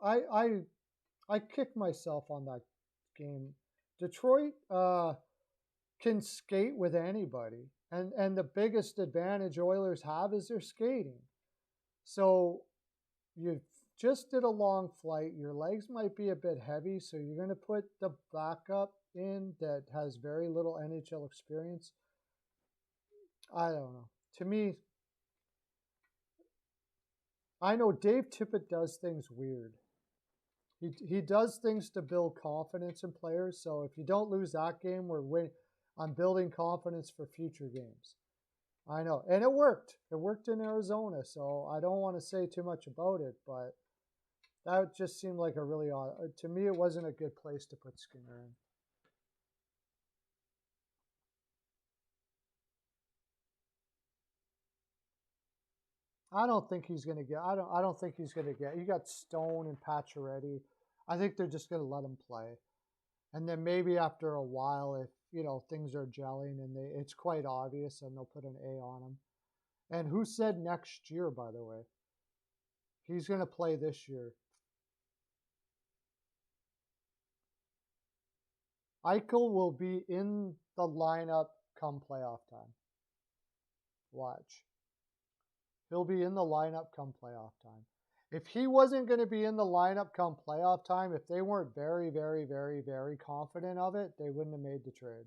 I kicked myself on that game. Detroit can skate with anybody, and the biggest advantage Oilers have is their skating. So you just did a long flight. Your legs might be a bit heavy, so you're going to put the backup in that has very little NHL experience. I don't know. To me, I know Dave Tippett does things weird. He does things to build confidence in players. So if you don't lose that game, I'm building confidence for future games. I know. And it worked. It worked in Arizona. So I don't want to say too much about it, but that just seemed like a really odd. To me, it wasn't a good place to put Skinner in. I don't think he's going to get. I don't think he's going to get. You got Stone and Pacioretty. I think they're just going to let him play, and then maybe after a while, you know, things are gelling and it's quite obvious, and they'll put an A on him. And who said next year, by the way? He's going to play this year. Eichel will be in the lineup come playoff time. Watch. He'll be in the lineup come playoff time. If he wasn't going to be in the lineup come playoff time, if they weren't very, very, very, very confident of it, they wouldn't have made the trade.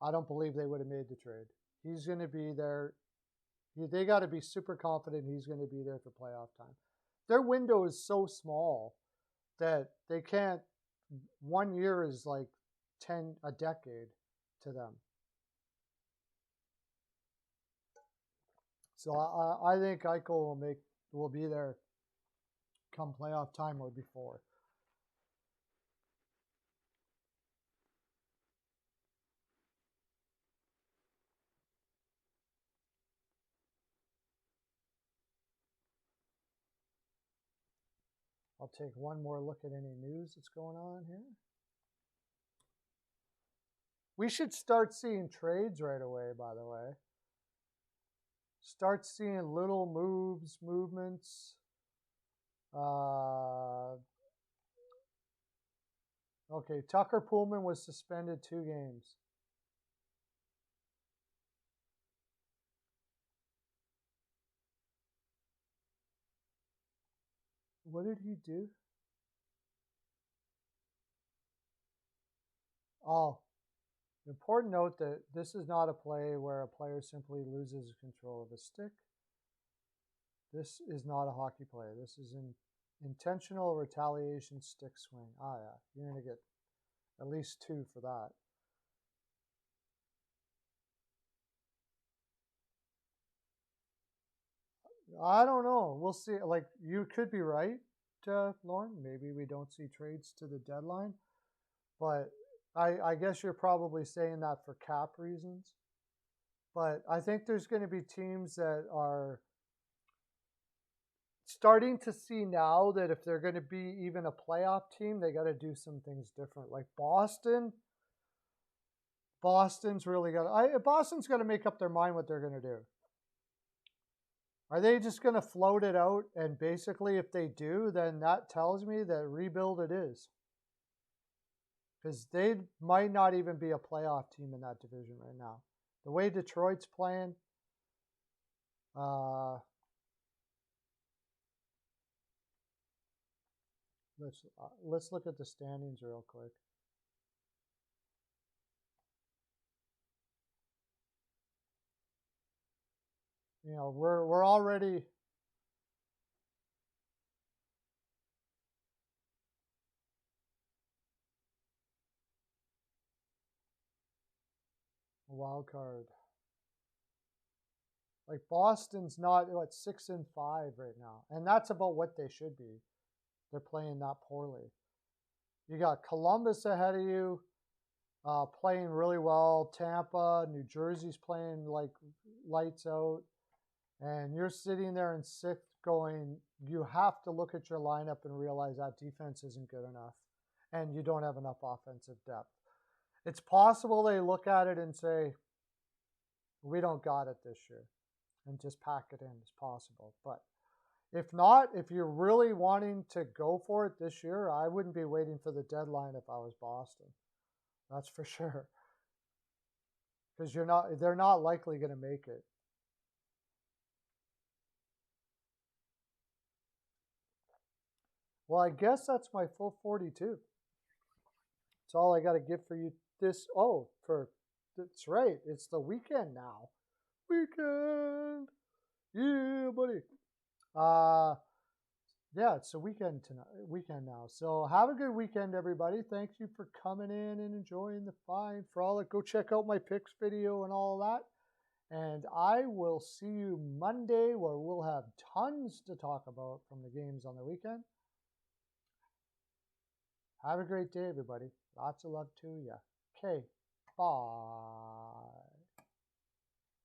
I don't believe they would have made the trade. He's going to be there. They got to be super confident he's going to be there for playoff time. Their window is so small that they can't. 1 year is like a decade to them. So I think Eichel will be there come playoff time or before. I'll take one more look at any news that's going on here. We should start seeing trades right away, by the way. Start seeing little movements. Okay, Tucker Pullman was suspended 2 games. What did he do? Oh, important note that this is not a play where a player simply loses control of a stick. This is not a hockey play. This is an intentional retaliation stick swing. Ah, yeah, you're going to get at least 2 for that. I don't know. We'll see. Like, you could be right, Lauren. Maybe we don't see trades to the deadline. But I guess you're probably saying that for cap reasons. But I think there's going to be teams that are starting to see now that if they're going to be even a playoff team, they got to do some things different. Like Boston's really Boston's got to make up their mind what they're going to do. Are they just going to float it out? And basically, if they do, then that tells me that rebuild it is. Because they might not even be a playoff team in that division right now. The way Detroit's playing, let's look at the standings real quick. You know, we're already a wild card. Like Boston's not 6-5 right now, and that's about what they should be. They're playing that poorly. You got Columbus ahead of you, playing really well. Tampa, New Jersey's playing like lights out. And you're sitting there in 6th going, you have to look at your lineup and realize that defense isn't good enough. And you don't have enough offensive depth. It's possible they look at it and say, we don't got it this year. And just pack it in. It's possible. But if not, if you're really wanting to go for it this year, I wouldn't be waiting for the deadline if I was Boston. That's for sure. Because they're not likely going to make it. Well, I guess that's my full 42. That's all I got to give for you this. Oh, that's right. It's the weekend now. Weekend. Yeah, buddy. Yeah, it's a weekend now. So have a good weekend, everybody. Thank you for coming in and enjoying the fine frolic. Go check out my picks video and all that. And I will see you Monday, where we'll have tons to talk about from the games on the weekend. Have a great day, everybody. Lots of love to you. Okay, bye.